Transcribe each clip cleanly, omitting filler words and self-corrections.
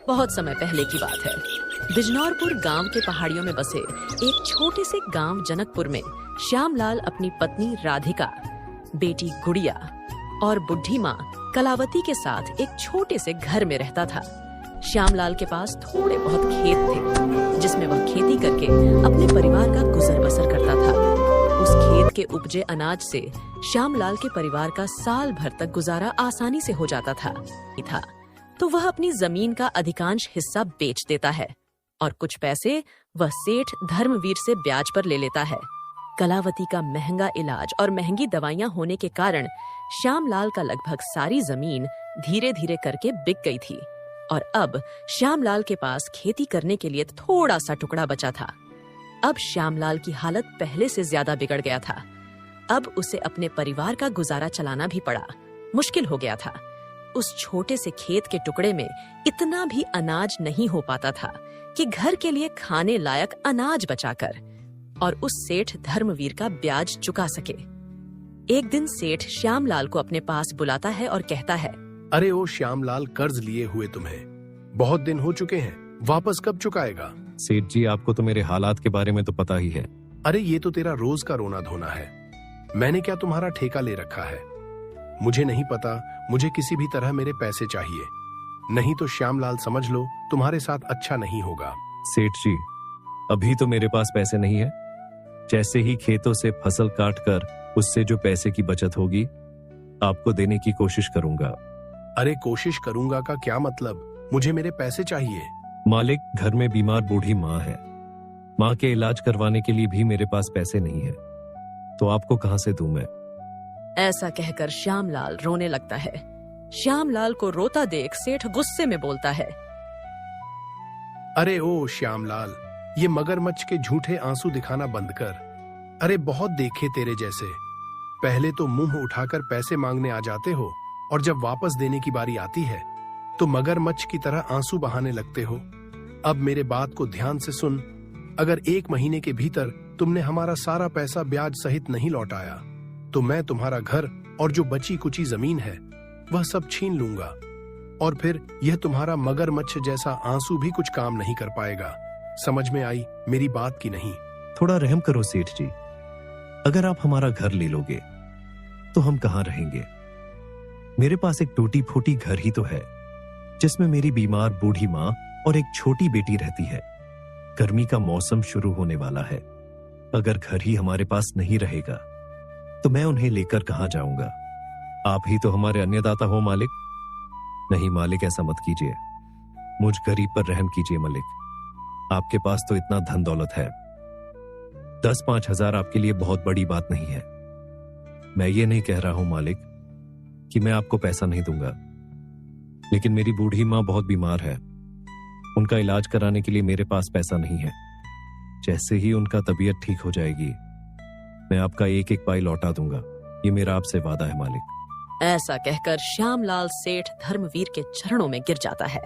बहुत समय पहले की बात है। बिजनौरपुर गांव के पहाड़ियों में बसे एक छोटे से गांव जनकपुर में श्यामलाल अपनी पत्नी राधिका, बेटी गुड़िया और बुढ़ी माँ कलावती के साथ एक छोटे से घर में रहता था। श्यामलाल के पास थोड़े बहुत खेत थे, जिसमें वह खेती करके अपने परिवार का गुजर बसर करता था। उस खेत के उपजे अनाज से श्यामलाल के परिवार का साल भर तक गुजारा आसानी से हो जाता था। तो वह अपनी जमीन का अधिकांश हिस्सा बेच देता है और कुछ पैसे वह सेठ धर्मवीर से ब्याज पर ले लेता है। कलावती का महंगा इलाज और महंगी दवाइयां होने के कारण श्यामलाल का लगभग सारी जमीन धीरे धीरे करके बिक गई थी और अब श्यामलाल के पास खेती करने के लिए थोड़ा सा टुकड़ा बचा था। अब श्यामलाल की हालत पहले से ज्यादा बिगड़ गया था। अब उसे अपने परिवार का गुजारा चलाना भी पड़ा। मुश्किल हो गया था। उस छोटे से खेत के टुकड़े में इतना भी अनाज नहीं हो पाता था कि घर के लिए खाने लायक अनाज बचाकर और उस सेठ धर्मवीर का ब्याज चुका सके। एक दिन सेठ श्यामलाल को अपने पास बुलाता है और कहता है, अरे ओ श्यामलाल, कर्ज लिए हुए तुम्हें बहुत दिन हो चुके हैं, वापस कब चुकाएगा? सेठ जी, आपको तो मेरे हालात के बारे में तो पता ही है। अरे ये तो तेरा रोज का रोना धोना है। मैंने क्या तुम्हारा ठेका ले रखा है? मुझे नहीं पता, मुझे किसी भी तरह मेरे पैसे चाहिए, नहीं तो श्यामलाल समझ लो तुम्हारे साथ अच्छा नहीं होगा। सेठ जी, अभी तो मेरे पास पैसे नहीं है। जैसे ही खेतों से फसल काट कर उससे जो पैसे की बचत होगी आपको देने की कोशिश करूंगा। अरे कोशिश करूंगा का क्या मतलब? मुझे मेरे पैसे चाहिए। मालिक, घर में बीमार बूढ़ी माँ है। माँ के इलाज करवाने के लिए भी मेरे पास पैसे नहीं है, तो आपको कहां से दूं मैं? ऐसा कहकर श्यामलाल रोने लगता है। श्यामलाल को रोता देख सेठ गुस्से में बोलता है, अरे ओ श्यामलाल, ये मगरमच्छ के झूठे आंसू दिखाना बंद कर। अरे बहुत देखे तेरे जैसे, पहले तो मुंह उठाकर पैसे मांगने आ जाते हो और जब वापस देने की बारी आती है तो मगरमच्छ की तरह आंसू बहाने लगते हो। अब मेरे बात को ध्यान से सुन, अगर 1 महीने के भीतर तुमने हमारा सारा पैसा ब्याज सहित नहीं लौटाया तो मैं तुम्हारा घर और जो बची कुची जमीन है वह सब छीन लूंगा, और फिर यह तुम्हारा मगरमच्छ जैसा आंसू भी कुछ काम नहीं कर पाएगा। समझ में आई मेरी बात की नहीं? थोड़ा रहम करो सेठ जी, अगर आप हमारा घर ले लोगे तो हम कहां रहेंगे? मेरे पास एक टूटी फूटी घर ही तो है, जिसमें मेरी बीमार बूढ़ी माँ और एक छोटी बेटी रहती है। गर्मी का मौसम शुरू होने वाला है। अगर घर ही हमारे पास नहीं रहेगा तो मैं उन्हें लेकर कहां जाऊंगा? आप ही तो हमारे अन्नदाता हो मालिक। नहीं मालिक, ऐसा मत कीजिए, मुझ गरीब पर रहम कीजिए मालिक। आपके पास तो इतना धन दौलत है, 10-5 हजार आपके लिए बहुत बड़ी बात नहीं है। मैं ये नहीं कह रहा हूं मालिक कि मैं आपको पैसा नहीं दूंगा, लेकिन मेरी बूढ़ी माँ बहुत बीमार है। उनका इलाज कराने के लिए मेरे पास पैसा नहीं है। जैसे ही उनका तबीयत ठीक हो जाएगी मैं आपका एक एक पाई लौटा दूंगा। ये मेरा आपसे वादा है मालिक। ऐसा कहकर श्यामलाल सेठ धर्मवीर के चरणों में गिर जाता है।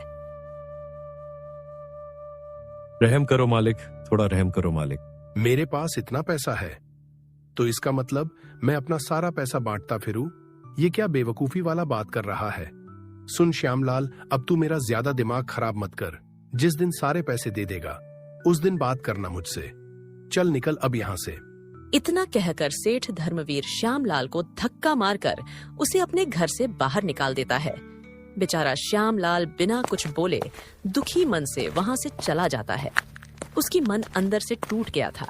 रहम करो मालिक, थोड़ा रहम करो मालिक। मेरे पास इतना पैसा है तो इसका मतलब मैं अपना सारा पैसा बांटता फिरूं? ये क्या बेवकूफी वाला बात कर रहा है? सुन श्यामलाल, अब तू मेरा ज्यादा दिमाग खराब मत कर। जिस दिन सारे पैसे दे देगा उस दिन बात करना मुझसे। चल निकल अब यहाँ से। इतना कहकर सेठ धर्मवीर श्यामलाल को धक्का मारकर उसे अपने घर से बाहर निकाल देता है। बेचारा श्यामलाल बिना कुछ बोले दुखी मन से वहां से चला जाता है। उसकी मन अंदर से टूट गया था।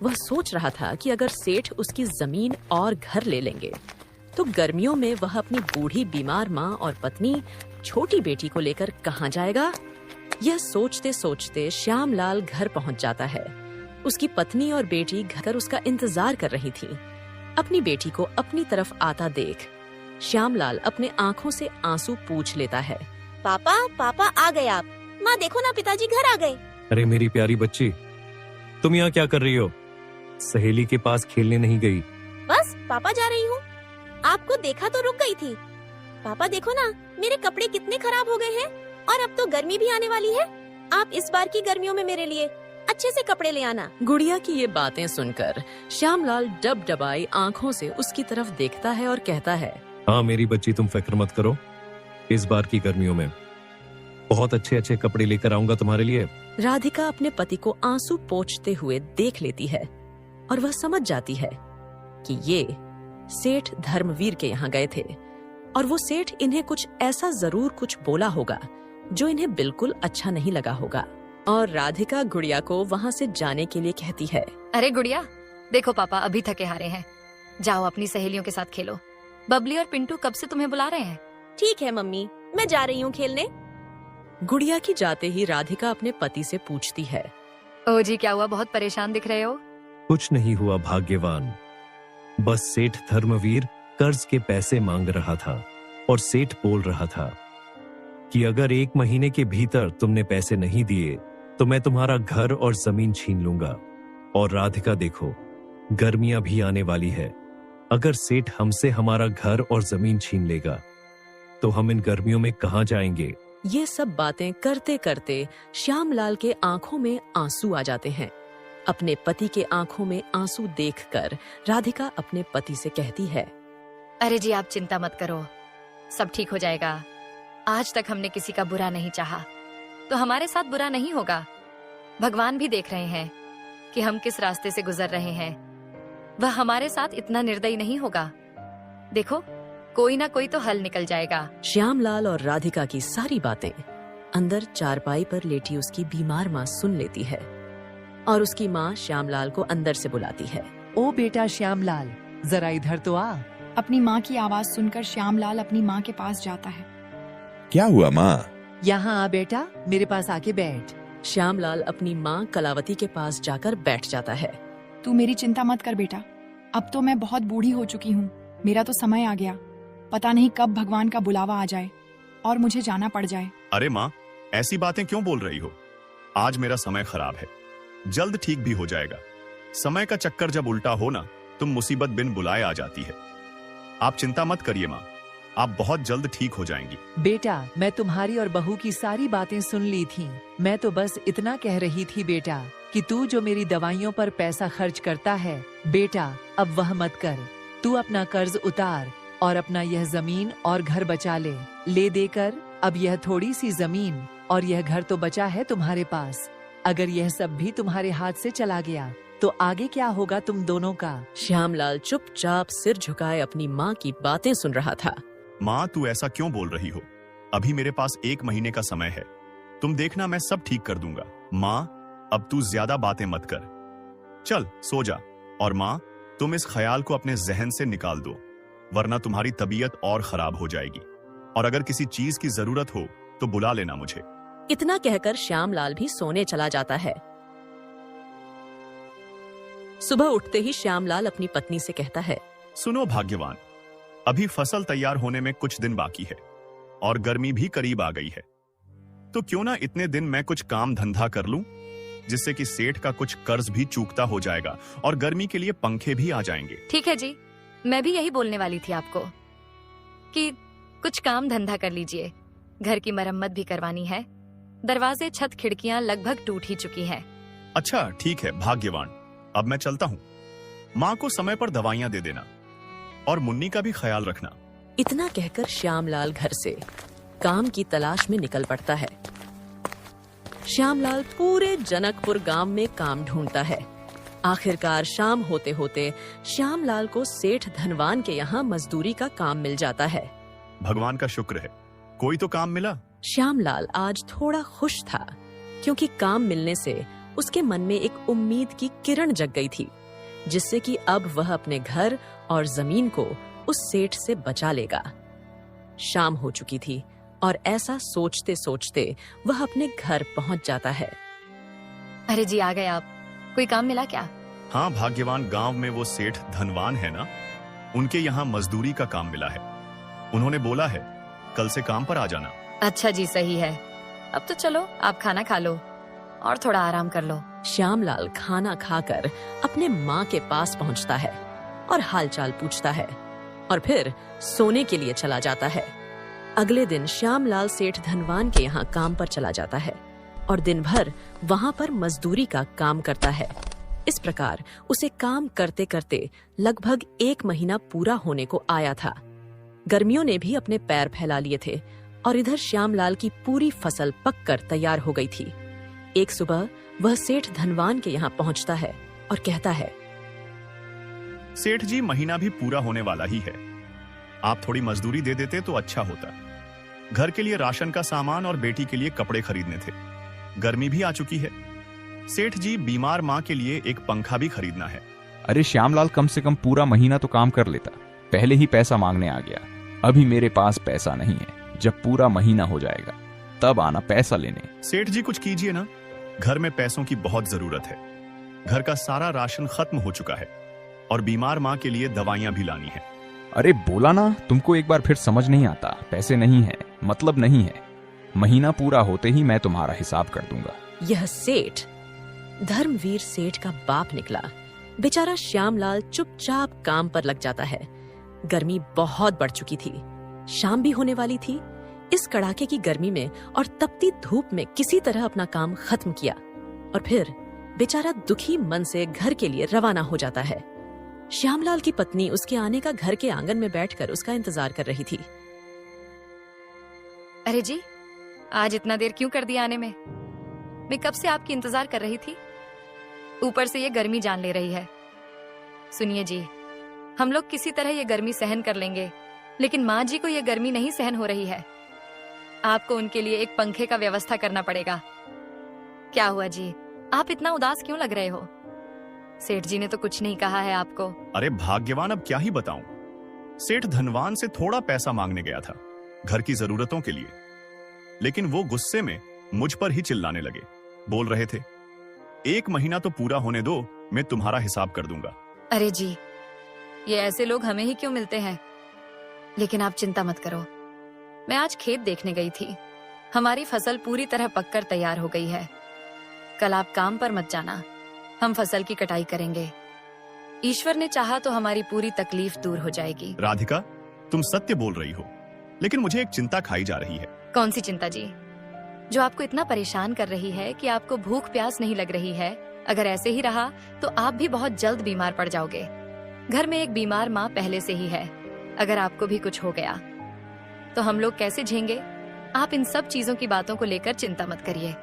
वह सोच रहा था कि अगर सेठ उसकी जमीन और घर ले लेंगे तो गर्मियों में वह अपनी बूढ़ी बीमार माँ और पत्नी छोटी बेटी को लेकर कहां जाएगा। यह सोचते सोचते श्यामलाल घर पहुंच जाता है। उसकी पत्नी और बेटी घर उसका इंतजार कर रही थी। अपनी बेटी को अपनी तरफ आता देख श्यामलाल अपने आंखों से आंसू पूछ लेता है, पापा पापा आ गए आप। माँ देखो ना, पिताजी घर आ गए। अरे मेरी प्यारी बच्ची, तुम यहाँ क्या कर रही हो? सहेली के पास खेलने नहीं गई? बस पापा जा रही हूँ। आपको देखा तो रुक गई थी। पापा देखो ना, मेरे कपड़े कितने खराब हो गए हैं और अब तो गर्मी भी आने वाली है। आप इस बार की गर्मियों में मेरे लिए अच्छे से कपड़े ले आना। गुड़िया की ये बातें सुनकर श्यामलाल डबडबाई आंखों से उसकी तरफ देखता है और कहता है, हाँ मेरी बच्ची, तुम फिक्र मत करो। इस बार की गर्मियों में बहुत अच्छे अच्छे कपड़े लेकर आऊंगा तुम्हारे लिए। राधिका अपने पति को आंसू पोंछते हुए देख लेती है और वह समझ जाती है कि ये सेठ धर्मवीर के यहाँ गए थे और वो सेठ इन्हें कुछ ऐसा जरूर कुछ बोला होगा जो इन्हें बिल्कुल अच्छा नहीं लगा होगा। और राधिका गुड़िया को वहाँ से जाने के लिए कहती है। अरे गुड़िया, देखो पापा अभी थके हारे हैं, जाओ अपनी सहेलियों के साथ खेलो। बबली और पिंटू कब से तुम्हें बुला रहे हैं। ठीक है मम्मी, मैं जा रही हूँ खेलने। गुड़िया की जाते ही राधिका अपने पति से पूछती है। ओ जी, क्या हुआ, बहुत परेशान दिख रहे हो। कुछ नहीं हुआ भाग्यवान, बस सेठ धर्मवीर कर्ज के पैसे मांग रहा था और सेठ बोल रहा था कि अगर 1 महीने के भीतर तुमने पैसे नहीं दिए तो मैं तुम्हारा घर और जमीन छीन लूंगा। और राधिका देखो, गर्मियां भी आने वाली है, अगर सेठ हमसे हमारा घर और जमीन छीन लेगा तो हम इन गर्मियों में कहां जाएंगे। ये सब बातें करते करते श्यामलाल के आंखों में आंसू आ जाते हैं। अपने पति के आंखों में आंसू देखकर राधिका अपने पति से कहती है। अरे जी, आप चिंता मत करो, सब ठीक हो जाएगा। आज तक हमने किसी का बुरा नहीं चाहा, तो हमारे साथ बुरा नहीं होगा। भगवान भी देख रहे हैं कि हम किस रास्ते से गुजर रहे हैं, वह हमारे साथ इतना निर्दयी नहीं होगा। देखो, कोई ना कोई तो हल निकल जाएगा। श्यामलाल और राधिका की सारी बातें अंदर चारपाई पर लेटी उसकी बीमार माँ सुन लेती है और उसकी माँ श्यामलाल को अंदर से बुलाती है। ओ बेटा श्यामलाल, जरा इधर तो आ। अपनी माँ की आवाज सुनकर श्यामलाल अपनी माँ के पास जाता है। क्या हुआ माँ? यहाँ आ बेटा, मेरे पास आके बैठ। श्यामलाल अपनी माँ कलावती के पास जाकर बैठ जाता है। तू मेरी चिंता मत कर बेटा, अब तो मैं बहुत बूढ़ी हो चुकी हूँ, मेरा तो समय आ गया। पता नहीं कब भगवान का बुलावा आ जाए और मुझे जाना पड़ जाए। अरे माँ, ऐसी बातें क्यों बोल रही हो? आज मेरा समय खराब है, जल्द ठीक भी हो जाएगा। समय का चक्कर जब उल्टा हो ना, तुम मुसीबत बिन बुलाए आ जाती है। आप चिंता मत करिए माँ, आप बहुत जल्द ठीक हो जाएंगी। बेटा, मैं तुम्हारी और बहू की सारी बातें सुन ली थी। मैं तो बस इतना कह रही थी बेटा कि तू जो मेरी दवाइयों पर पैसा खर्च करता है बेटा, अब वह मत कर। तू अपना कर्ज उतार और अपना यह जमीन और घर बचा ले देकर। अब यह थोड़ी सी जमीन और यह घर तो बचा है तुम्हारे पास। अगर यह सब भी तुम्हारे हाथ से चला गया तो आगे क्या होगा तुम दोनों का। श्यामलाल चुपचाप सिर झुकाए अपनी माँ की बातें सुन रहा था। माँ, तू ऐसा क्यों बोल रही हो? अभी मेरे पास 1 महीने का समय है, तुम देखना मैं सब ठीक कर दूंगा। माँ, अब तू ज्यादा बातें मत कर, चल सो जा। और माँ, तुम इस ख्याल को अपने जहन से निकाल दो, वरना तुम्हारी तबीयत और खराब हो जाएगी। और अगर किसी चीज की जरूरत हो तो बुला लेना मुझे। इतना कहकर श्यामलाल भी सोने चला जाता है। सुबह उठते ही श्यामलाल अपनी पत्नी से कहता है। सुनो भाग्यवान, अभी फसल तैयार होने में कुछ दिन बाकी है और गर्मी भी करीब आ गई है, तो क्यों ना इतने दिन मैं कुछ काम धंधा कर लूं, जिससे कि सेठ का कुछ कर्ज भी चूकता हो जाएगा और गर्मी के लिए पंखे भी आ जाएंगे। ठीक है जी, मैं भी यही बोलने वाली थी आपको कि कुछ काम धंधा कर लीजिए। घर की मरम्मत भी करवानी है, दरवाजे छत खिड़कियां लगभग टूट ही चुकी हैं। अच्छा ठीक है भाग्यवान, अब मैं चलता हूँ। माँ को समय पर दवाइयाँ दे देना और मुन्नी का भी ख्याल रखना। इतना कहकर श्यामलाल घर से काम की तलाश में निकल पड़ता है। श्यामलाल पूरे जनकपुर गांव में काम ढूंढता है। आखिरकार शाम होते होते श्यामलाल को सेठ धनवान के यहाँ मजदूरी का काम मिल जाता है। भगवान का शुक्र है, कोई तो काम मिला। श्यामलाल आज थोड़ा खुश था, क्योंकि काम मिलने से उसके मन में एक उम्मीद की किरण जग गई थी, जिससे कि अब वह अपने घर और जमीन को उस सेठ से बचा लेगा। शाम हो चुकी थी और ऐसा सोचते सोचते वह अपने घर पहुंच जाता है। अरे जी, आ गए आप, कोई काम मिला क्या? हाँ भाग्यवान, गांव में वो सेठ धनवान है ना, उनके यहाँ मजदूरी का काम मिला है। उन्होंने बोला है कल से काम पर आ जाना। अच्छा जी, सही है। अब तो चलो आप खाना खा लो और थोड़ा आराम कर लो। श्यामलाल खाना खाकर अपने माँ के पास पहुंचता है और हालचाल पूछता है और फिर सोने के लिए चला जाता है। अगले दिन श्यामलाल सेठ धनवान के यहाँ काम पर चला जाता है और दिन भर वहाँ पर मजदूरी का काम करता है। इस प्रकार उसे काम करते करते लगभग 1 महीना पूरा होने को आया था। गर्मियों ने भी अपने पैर फैला लिए थे और इधर श्यामलाल की पूरी फसल पककर तैयार हो गई थी। एक सुबह वह सेठ धनवान के यहाँ पहुँचता है और कहता है, सेठ जी, महीना भी पूरा होने वाला ही है, आप थोड़ी मजदूरी दे देते तो अच्छा होता। घर के लिए राशन का सामान और बेटी के लिए कपड़े खरीदने थे। गर्मी भी आ चुकी है। सेठ जी, बीमार माँ के लिए एक पंखा भी खरीदना है। अरे श्यामलाल, कम से कम पूरा महीना तो काम कर लेता, पहले ही पैसा मांगने आ गया। अभी मेरे पास पैसा नहीं है, जब पूरा महीना हो जाएगा तब आना पैसा लेने। सेठ जी, कुछ कीजिए ना, घर में पैसों की बहुत जरूरत है। घर का सारा राशन खत्म हो चुका है और बीमार माँ के लिए दवाइयाँ भी लानी है। अरे बोला ना, तुमको एक बार फिर समझ नहीं आता। पैसे नहीं है मतलब नहीं है, महीना पूरा होते ही मैं तुम्हारा हिसाब कर दूंगा। यह सेठ धर्मवीर सेठ का बाप निकला। बेचारा श्यामलाल चुपचाप काम पर लग जाता है। गर्मी बहुत बढ़ चुकी थी, शाम भी होने वाली थी। इस कड़ाके की गर्मी में और तपती धूप में किसी तरह अपना काम खत्म किया और फिर बेचारा दुखी मन से घर के लिए रवाना हो जाता है। श्यामलाल की पत्नी उसके आने का घर के आंगन में बैठकर उसका इंतजार कर रही थी। अरे जी, आज इतना देर क्यों कर दिया आने में? मैं कब से आपकी इंतजार कर रही थी। ऊपर से ये गर्मी जान ले रही है। सुनिए जी, हम लोग किसी तरह ये गर्मी सहन कर लेंगे, लेकिन माँ जी को ये गर्मी नहीं सहन हो रही है। आपको उनके लिए एक पंखे का व्यवस्था करना पड़ेगा। क्या हुआ जी, आप इतना उदास क्यों लग रहे हो? सेठ जी ने तो कुछ नहीं कहा है आपको। अरे भाग्यवान, अब क्या ही बताऊं। सेठ धनवान से थोड़ा पैसा मांगने गया था घर की जरूरतों के लिए, लेकिन वो गुस्से में मुझ पर ही चिल्लाने लगे। बोल रहे थे, 1 महीना तो पूरा होने दो, मैं तुम्हारा हिसाब कर दूंगा। अरे जी, ये ऐसे लोग हमें ही क्यों मिलते हैं? लेकिन आप चिंता मत करो, मैं आज खेत देखने गई थी। हमारी फसल पूरी तरह पककर तैयार हो गई है। कल आप काम पर मत जाना, हम फसल की कटाई करेंगे। ईश्वर ने चाहा तो हमारी पूरी तकलीफ दूर हो जाएगी। राधिका, तुम सत्य बोल रही हो, लेकिन मुझे एक चिंता खाई जा रही है। कौन सी चिंता जी? जो आपको इतना परेशान कर रही है कि आपको भूख प्यास नहीं लग रही है। अगर ऐसे ही रहा तो आप भी बहुत जल्द बीमार पड़ जाओगे। घर में एक बीमार माँ पहले से ही है। अगर आपको भी कुछ हो गया तो हम लोग कैसे झेंगे? आप इन सब चीजों की बातों को लेकर चिंता मत करिए।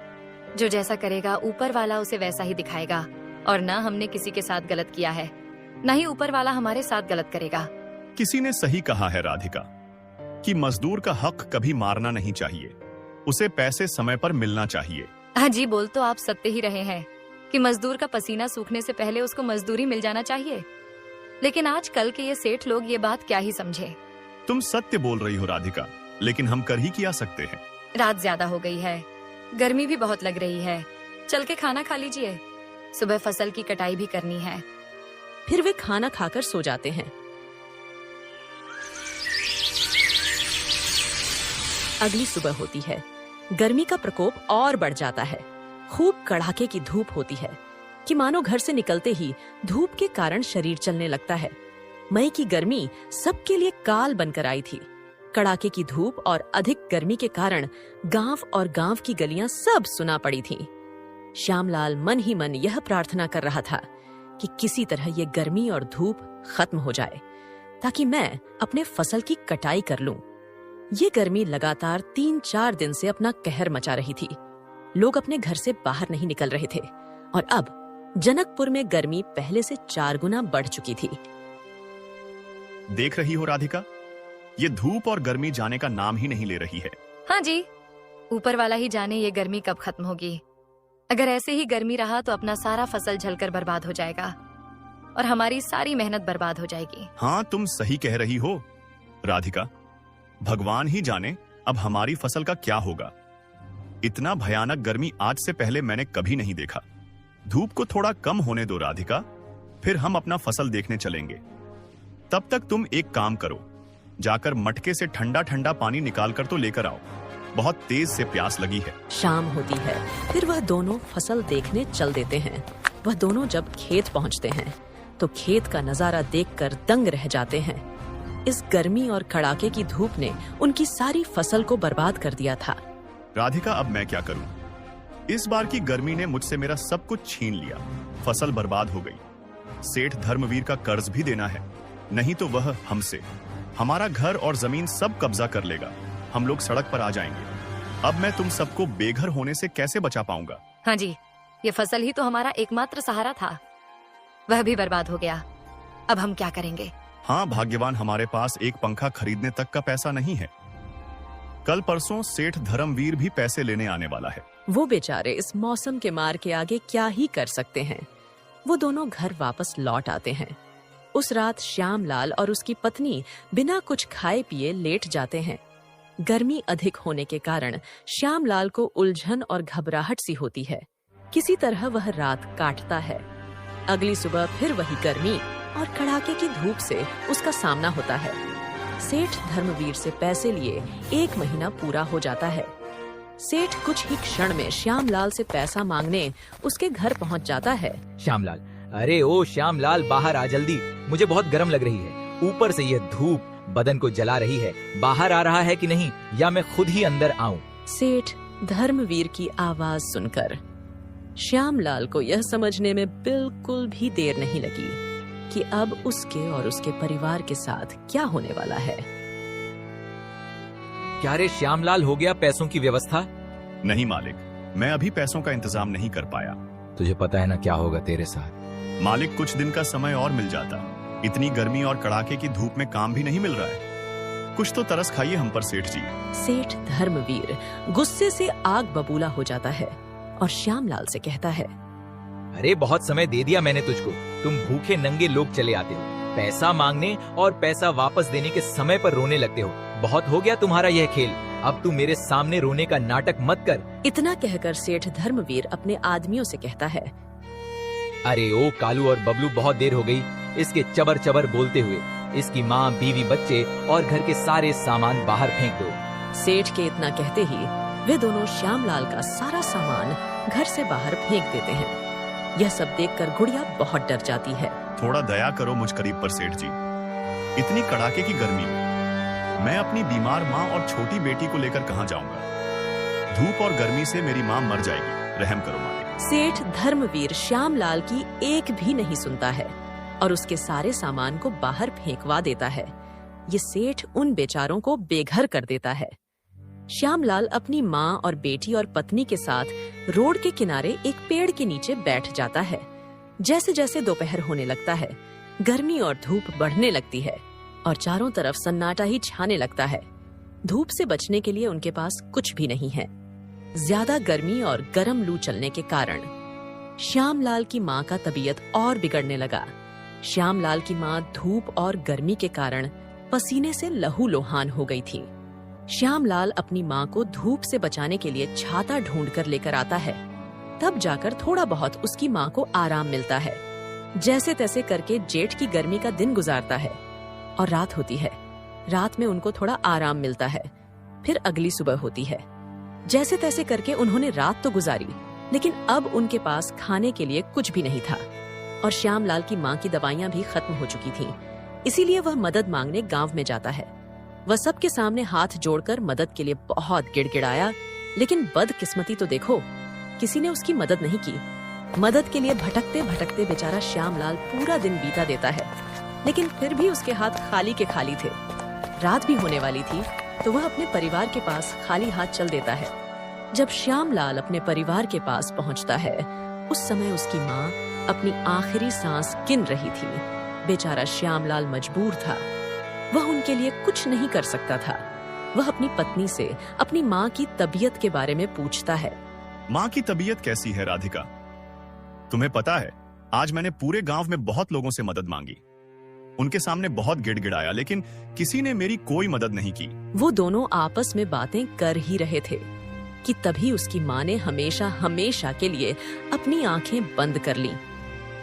जो जैसा करेगा ऊपर वाला उसे वैसा ही दिखाएगा। और ना हमने किसी के साथ गलत किया है, न ही ऊपर वाला हमारे साथ गलत करेगा। किसी ने सही कहा है राधिका कि मजदूर का हक कभी मारना नहीं चाहिए, उसे पैसे समय पर मिलना चाहिए। हाँ जी, बोल तो आप सत्य ही रहे हैं कि मजदूर का पसीना सूखने से पहले उसको मजदूरी मिल जाना चाहिए। लेकिन आज कल के ये सेठ लोग ये बात क्या ही समझे। तुम सत्य बोल रही हो राधिका, लेकिन हम कर ही क्या सकते हैं। रात ज्यादा हो गई है, गर्मी भी बहुत लग रही है। चल के खाना खा लीजिए, सुबह फसल की कटाई भी करनी है। फिर वे खाना खाकर सो जाते हैं। अगली सुबह होती है। गर्मी का प्रकोप और बढ़ जाता है। खूब कड़ाके की धूप होती है कि मानो घर से निकलते ही धूप के कारण शरीर चलने लगता है। मई की गर्मी सबके लिए काल बनकर आई थी। कड़ाके की धूप और अधिक गर्मी के कारण गांव और गांव की गलियां सब सुना पड़ी थीं। श्यामलाल मन ही मन यह प्रार्थना कर रहा था कि किसी तरह ये गर्मी और धूप खत्म हो जाए ताकि मैं अपने फसल की कटाई कर लूं। ये गर्मी लगातार 3-4 दिन से अपना कहर मचा रही थी। लोग अपने घर से बाहर नहीं निकल रहे थे और अब जनकपुर में गर्मी पहले से 4 गुना बढ़ चुकी थी। देख रही हो राधिका, ये धूप और गर्मी जाने का नाम ही नहीं ले रही है। हाँ जी, ऊपर वाला ही जाने ये गर्मी कब खत्म होगी। अगर ऐसे ही गर्मी रहा तो अपना सारा फसल जलकर बर्बाद हो जाएगा और हमारी सारी मेहनत बर्बाद हो जाएगी। हाँ, तुम सही कह रही हो राधिका। भगवान ही जाने अब हमारी फसल का क्या होगा। इतना भयानक गर्मी आज से पहले मैंने कभी नहीं देखा। धूप को थोड़ा कम होने दो राधिका, फिर हम अपना फसल देखने चलेंगे। तब तक तुम एक काम करो, जाकर मटके से ठंडा ठंडा पानी निकाल कर तो लेकर आओ, बहुत तेज से प्यास लगी है। शाम होती है। फिर वह दोनों फसल देखने चल देते हैं। वह दोनों जब खेत पहुंचते हैं तो खेत का नजारा देखकर दंग रह जाते हैं। इस गर्मी और कड़ाके की धूप ने उनकी सारी फसल को बर्बाद कर दिया था। राधिका, अब मैं क्या करूं? इस बार की गर्मी ने मुझसे मेरा सब कुछ छीन लिया। फसल बर्बाद हो गई। सेठ धर्मवीर का कर्ज भी देना है, नहीं तो वह हमसे, हमारा घर और जमीन सब कब्जा कर लेगा। हम लोग सड़क पर आ जाएंगे। अब मैं तुम सबको बेघर होने से कैसे बचा पाऊंगा? हाँ जी, ये फसल ही तो हमारा एकमात्र सहारा था, वह भी बर्बाद हो गया। अब हम क्या करेंगे? हाँ, भाग्यवान हमारे पास एक पंखा खरीदने तक का पैसा नहीं है। कल परसों सेठ धर्मवीर भी पैसे लेने आने वाला है। वो बेचारे इस मौसम के मार के आगे क्या ही कर सकते हैं। वो दोनों घर वापस लौट आते हैं। उस रात श्यामलाल और उसकी पत्नी बिना कुछ खाए पिए लेट जाते हैं। गर्मी अधिक होने के कारण श्यामलाल को उलझन और घबराहट सी होती है। किसी तरह वह रात काटता है। अगली सुबह फिर वही गर्मी और कड़ाके की धूप से उसका सामना होता है। सेठ धर्मवीर से पैसे लिए 1 महीना पूरा हो जाता है। सेठ कुछ ही क्षण में श्यामलाल से पैसा मांगने उसके घर पहुंच जाता है। श्यामलाल, अरे ओ श्यामलाल, बाहर आ जल्दी, मुझे बहुत गर्म लग रही है। ऊपर से यह धूप बदन को जला रही है। बाहर आ रहा है कि नहीं, या मैं खुद ही अंदर आऊं? सेठ धर्मवीर की आवाज सुनकर श्यामलाल को यह समझने में बिल्कुल भी देर नहीं लगी कि अब उसके और उसके परिवार के साथ क्या होने वाला है। क्या रे श्यामलाल, हो गया पैसों की व्यवस्था? नहीं मालिक, मैं अभी पैसों का इंतजाम नहीं कर पाया। तुझे पता है ना क्या होगा तेरे साथ? मालिक, कुछ दिन का समय और मिल जाता। इतनी गर्मी और कड़ाके की धूप में काम भी नहीं मिल रहा है। कुछ तो तरस खाइए हम पर सेठ जी। सेठ धर्मवीर गुस्से से आग बबूला हो जाता है और श्यामलाल से कहता है, अरे बहुत समय दे दिया मैंने तुझको, तुम भूखे नंगे लोग चले आते हो, पैसा मांगने और पैसा वापस देने के समय पर रोने लगते हो। बहुत हो गया तुम्हारा यह खेल, अब तू मेरे सामने रोने का नाटक मत कर। इतना कहकर सेठ धर्मवीर अपने आदमियों से कहता है, अरे ओ कालू और बबलू, बहुत देर हो गई इसके चबर चबर बोलते हुए। इसकी माँ, बीवी, बच्चे और घर के सारे सामान बाहर फेंक दो। सेठ के इतना कहते ही वे दोनों श्यामलाल का सारा सामान घर से बाहर फेंक देते हैं। यह सब देखकर गुड़िया बहुत डर जाती है। थोड़ा दया करो मुझ करीब पर सेठ जी। इतनी कड़ाके की गर्मी में मैं अपनी बीमार माँ और छोटी बेटी को लेकर कहाँ जाऊंगा? धूप और गर्मी से मेरी माँ मर जाएगी, रहम करो मालिक। सेठ धर्मवीर श्यामलाल की एक भी नहीं सुनता है और उसके सारे सामान को बाहर फेंकवा देता है। ये सेठ उन बेचारों को बेघर कर देता है। श्यामलाल अपनी माँ और बेटी और पत्नी के साथ रोड के किनारे एक पेड़ के नीचे बैठ जाता है। जैसे जैसे दोपहर होने लगता है, गर्मी और धूप बढ़ने लगती है और चारों तरफ सन्नाटा ही छाने लगता है। धूप से बचने के लिए उनके पास कुछ भी नहीं है। ज्यादा गर्मी और गर्म लू चलने के कारण श्यामलाल की माँ का तबीयत और बिगड़ने लगा। श्यामलाल की माँ धूप और गर्मी के कारण पसीने से लहूलुहान हो गई थी। श्यामलाल अपनी माँ को धूप से बचाने के लिए छाता ढूंढकर लेकर आता है। तब जाकर थोड़ा बहुत उसकी माँ को आराम मिलता है। जैसे तैसे करके जेठ की गर्मी का दिन गुजारता है और रात होती है। रात में उनको थोड़ा आराम मिलता है। फिर अगली सुबह होती है। जैसे तैसे करके उन्होंने रात तो गुजारी, लेकिन अब उनके पास खाने के लिए कुछ भी नहीं था और श्यामलाल की माँ की दवाइयाँ भी खत्म हो चुकी थीं। इसीलिए वह मदद मांगने गांव में जाता है। वह सबके सामने हाथ जोड़कर मदद के लिए बहुत गिड़गिड़ाया, लेकिन बदकिस्मती तो देखो, किसी ने उसकी मदद नहीं की। मदद के लिए भटकते भटकते बेचारा श्यामलाल पूरा दिन बीता देता है, लेकिन फिर भी उसके हाथ खाली के खाली थे। रात भी होने वाली थी तो वह अपने परिवार के पास खाली हाथ चल देता है। जब श्यामलाल अपने परिवार के पास पहुंचता है, उस समय उसकी माँ अपनी आखिरी सांस गिन रही थी। बेचारा श्यामलाल मजबूर था, वह उनके लिए कुछ नहीं कर सकता था। वह अपनी पत्नी से अपनी माँ की तबीयत के बारे में पूछता है। माँ की तबीयत कैसी है राधिका? तुम्हें पता है, आज मैंने पूरे गांव में बहुत लोगों से मदद मांगी, उनके सामने बहुत गिड़गिड़ाया, लेकिन किसी ने मेरी कोई मदद नहीं की। वो दोनों आपस में बातें कर ही रहे थे कि तभी उसकी माँ ने हमेशा हमेशा के लिए अपनी आंखें बंद कर लीं।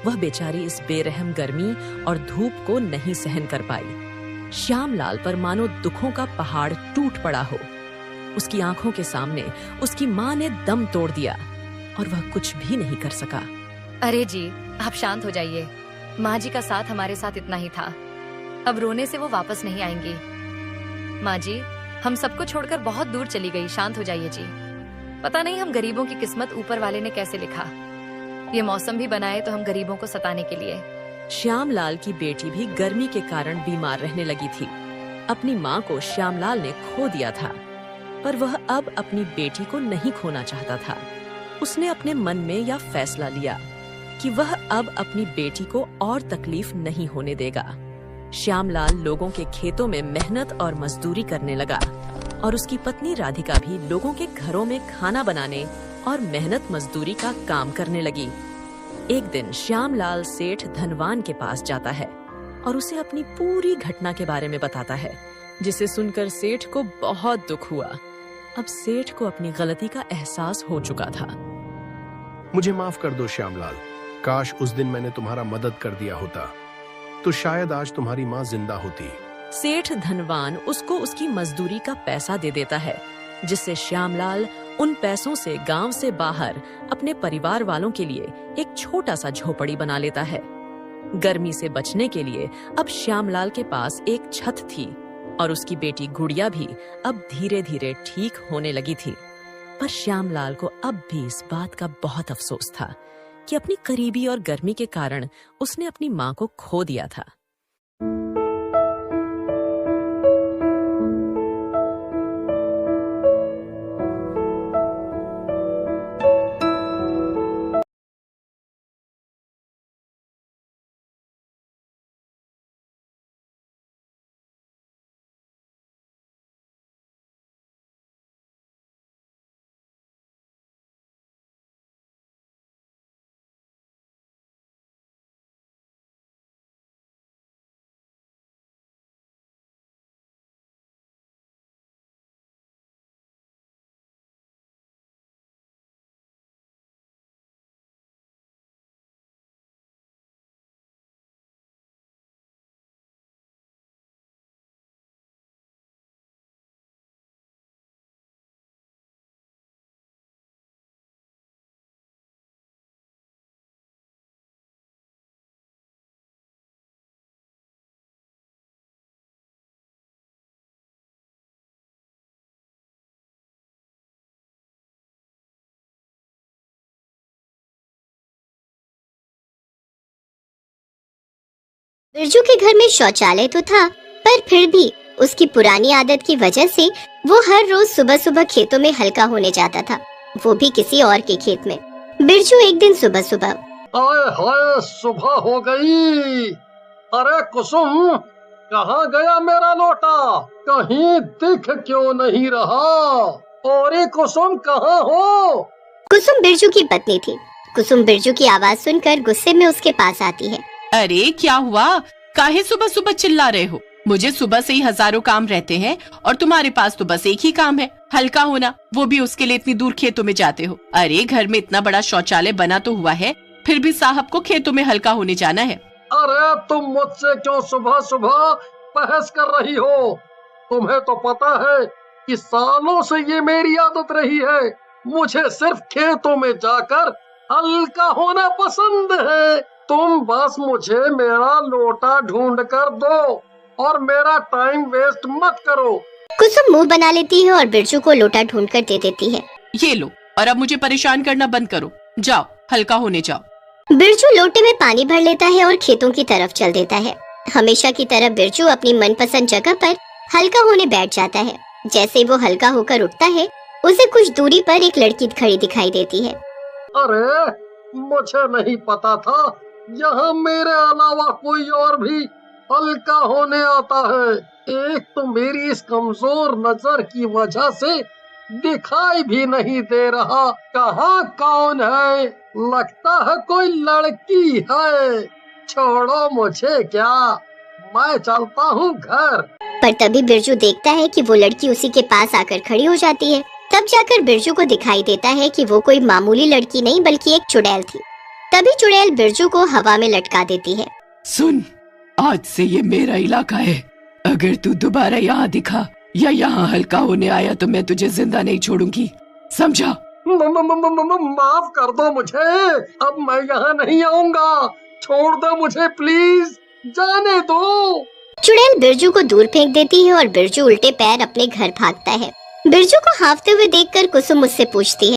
वह बेचारी इस बेरहम गर्मी और धूप को नहीं सहन कर पाई। श्यामलाल पर मानो दुखों का पहाड़ टूट पड़ा हो। उसकी आंखों के सामने उसकी माँ ने दम तोड़ दिया और वह कुछ भी नहीं कर सका। अरे जी, आप शांत हो जाइए। माँ जी का साथ हमारे साथ इतना ही था, अब रोने से वो वापस नहीं आएंगी। माँ जी हम सबको छोड़कर बहुत दूर चली गई। शांत हो जाइए जी। पता नहीं हम गरीबों की किस्मत ऊपर वाले ने कैसे लिखा। ये मौसम भी बनाए तो हम गरीबों को सताने के लिए। श्यामलाल की बेटी भी गर्मी के कारण बीमार रहने लगी थी। अपनी माँ को श्यामलाल ने खो दिया था। पर वह अब अपनी बेटी को नहीं खोना चाहता था। उसने अपने मन में यह फैसला लिया कि वह अब अपनी बेटी को और तकलीफ नहीं होने देगा। श्यामलाल लोगों के खेतों में मेहनत और मजदूरी करने लगा और उसकी पत्नी राधिका भी लोगों के घरों में खाना बनाने और मेहनत मजदूरी का काम करने लगी। एक दिन श्यामलाल सेठ धनवान के पास जाता है और उसे अपनी पूरी घटना के बारे में बताता है, जिसे सुनकर सेठ को बहुत दुख हुआ। अब सेठ को अपनी गलती का एहसास हो चुका था। मुझे माफ कर दो श्यामलाल, काश उस दिन मैंने तुम्हारा मदद कर दिया होता तो शायद आज तुम्हारी माँ जिंदा होती। सेठ धनवान उसको उसकी मजदूरी का पैसा दे देता है, जिससे श्यामलाल उन पैसों से गांव से बाहर अपने परिवार वालों के लिए एक छोटा सा झोपड़ी बना लेता है। गर्मी से बचने के लिए अब श्यामलाल के पास एक छत थी और उसकी बेटी गुड़िया भी अब धीरे धीरे ठीक होने लगी थी। पर श्यामलाल को अब भी इस बात का बहुत अफसोस था कि अपनी करीबी और गर्मी के कारण उसने अपनी माँ को खो दिया था। बिरजू के घर में शौचालय तो था, पर फिर भी उसकी पुरानी आदत की वजह से वो हर रोज सुबह सुबह खेतों में हल्का होने जाता था, वो भी किसी और के खेत में। बिरजू एक दिन सुबह सुबह, आए हाय सुबह हो गई। अरे कुसुम, कहाँ गया मेरा लोटा? कहीं दिख क्यों नहीं रहा? अरे कुसुम कहाँ हो? कुसुम बिरजू की पत्नी थी। कुसुम बिरजू की आवाज सुनकर गुस्से में उसके पास आती है। अरे क्या हुआ? काहे सुबह सुबह चिल्ला रहे हो? मुझे सुबह से ही हजारों काम रहते हैं और तुम्हारे पास तो बस एक ही काम है, हल्का होना, वो भी उसके लिए इतनी दूर खेतों में जाते हो। अरे घर में इतना बड़ा शौचालय बना तो हुआ है, फिर भी साहब को खेतों में हल्का होने जाना है। अरे तुम मुझसे क्यों सुबह सुबह बहस कर रही हो? तुम्हें तो पता है कि सालों से ये मेरी आदत रही है। मुझे सिर्फ खेतों में जाकर हल्का होना पसंद है। तुम बस मुझे मेरा लोटा ढूंढ कर दो और मेरा टाइम वेस्ट मत करो। कुसुम मुंह बना लेती है और बिरजू को लोटा ढूंढ कर दे देती है। ये लो, और अब मुझे परेशान करना बंद करो, जाओ हल्का होने जाओ। बिरजू लोटे में पानी भर लेता है और खेतों की तरफ चल देता है। हमेशा की तरह बिरजू अपनी मनपसंद जगह पर हल्का होने बैठ जाता है। जैसे वो हल्का होकर उठता है, उसे कुछ दूरी पर एक लड़की खड़ी दिखाई देती है। अरे मुझे नहीं पता था यहाँ मेरे अलावा कोई और भी हल्का होने आता है। एक तो मेरी इस कमजोर नजर की वजह से दिखाई भी नहीं दे रहा। कहाँ कौन है? लगता है कोई लड़की है। छोड़ो मुझे, क्या मैं चलता हूँ घर। पर तभी बिरजू देखता है कि वो लड़की उसी के पास आकर खड़ी हो जाती है। तब जाकर बिरजू को दिखाई देता है कि वो कोई मामूली लड़की नहीं बल्कि एक चुड़ैल थी। तभी चुड़ैल बिरजू को हवा में लटका देती है। सुन, आज से ये मेरा इलाका है। अगर तू दोबारा यहाँ दिखा या यहाँ हल्का होने आया तो मैं तुझे जिंदा नहीं छोड़ूंगी, समझा? माफ कर दो मुझे, अब मैं यहाँ नहीं आऊंगा। छोड़ दो मुझे प्लीज, जाने दो। चुड़ैल बिरजू को दूर फेंक देती है और बिरजू उल्टे पैर अपने घर भागता है। बिरजू को हांफते हुए देखकर कुसुम उससे पूछती है,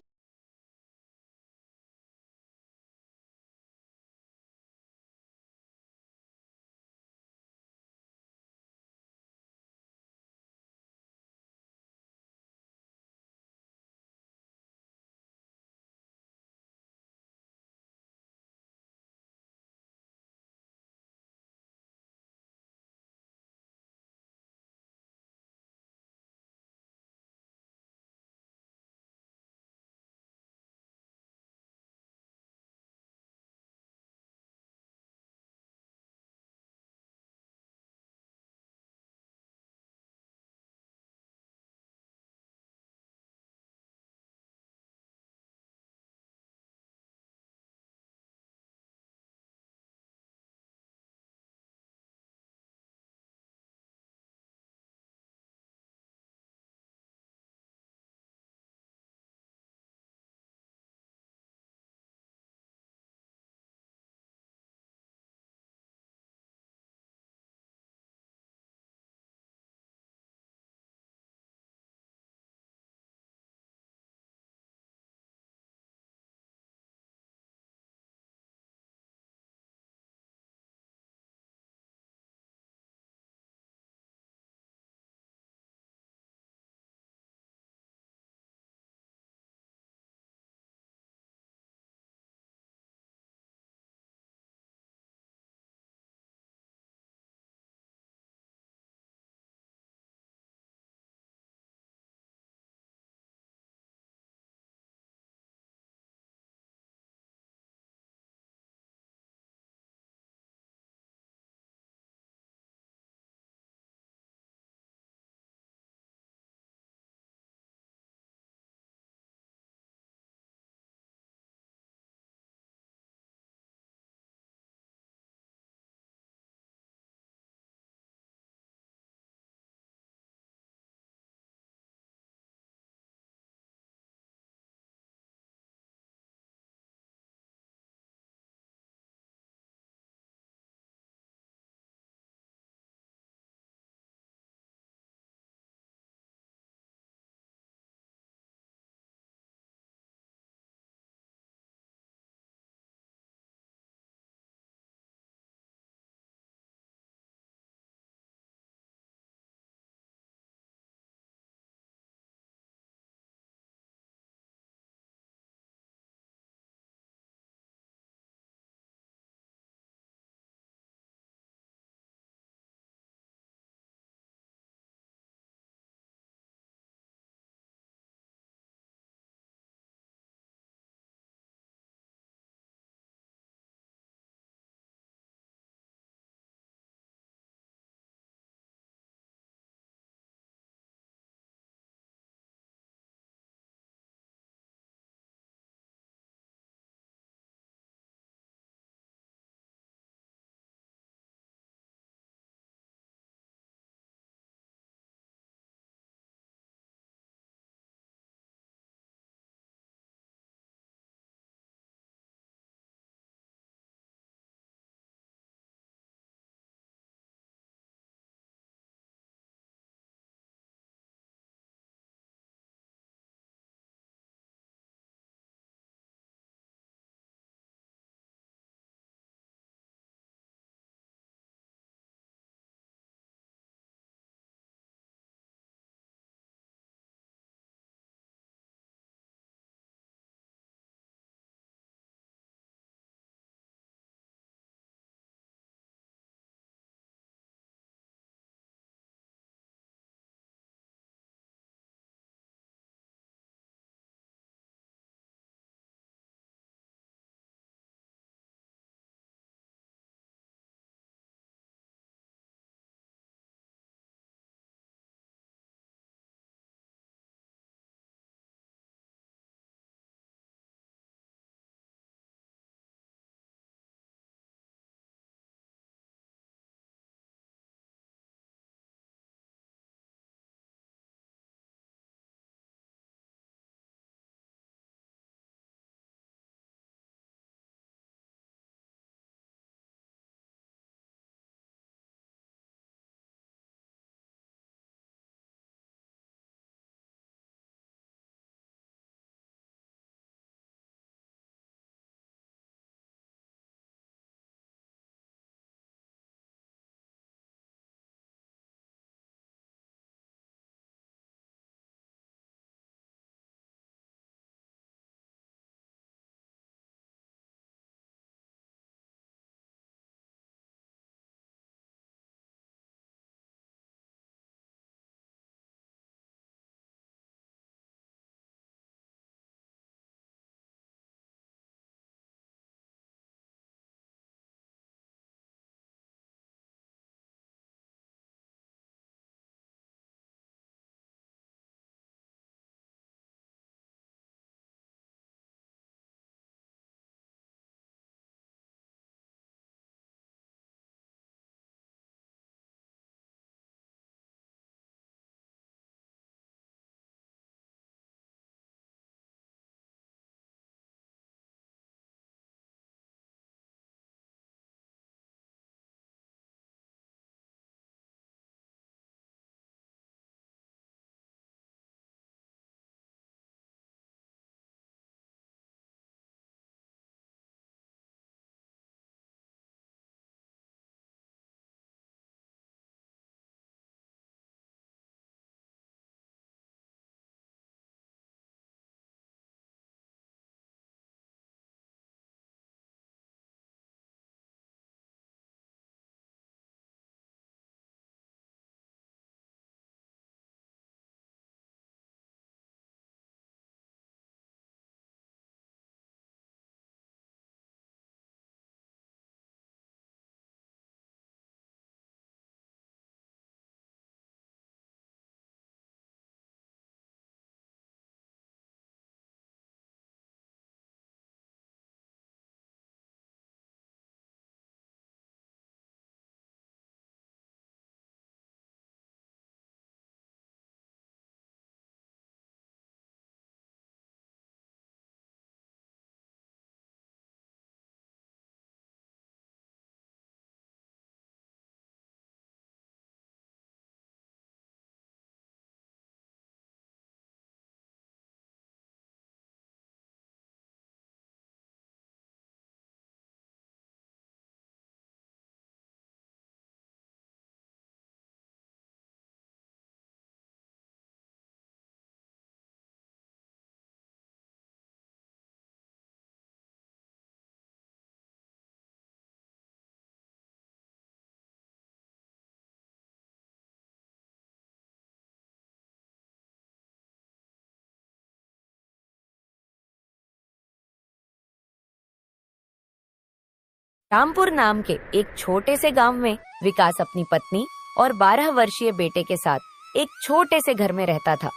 रामपुर नाम के एक छोटे से गांव में विकास अपनी पत्नी और 12 वर्षीय बेटे के साथ एक छोटे से घर में रहता था।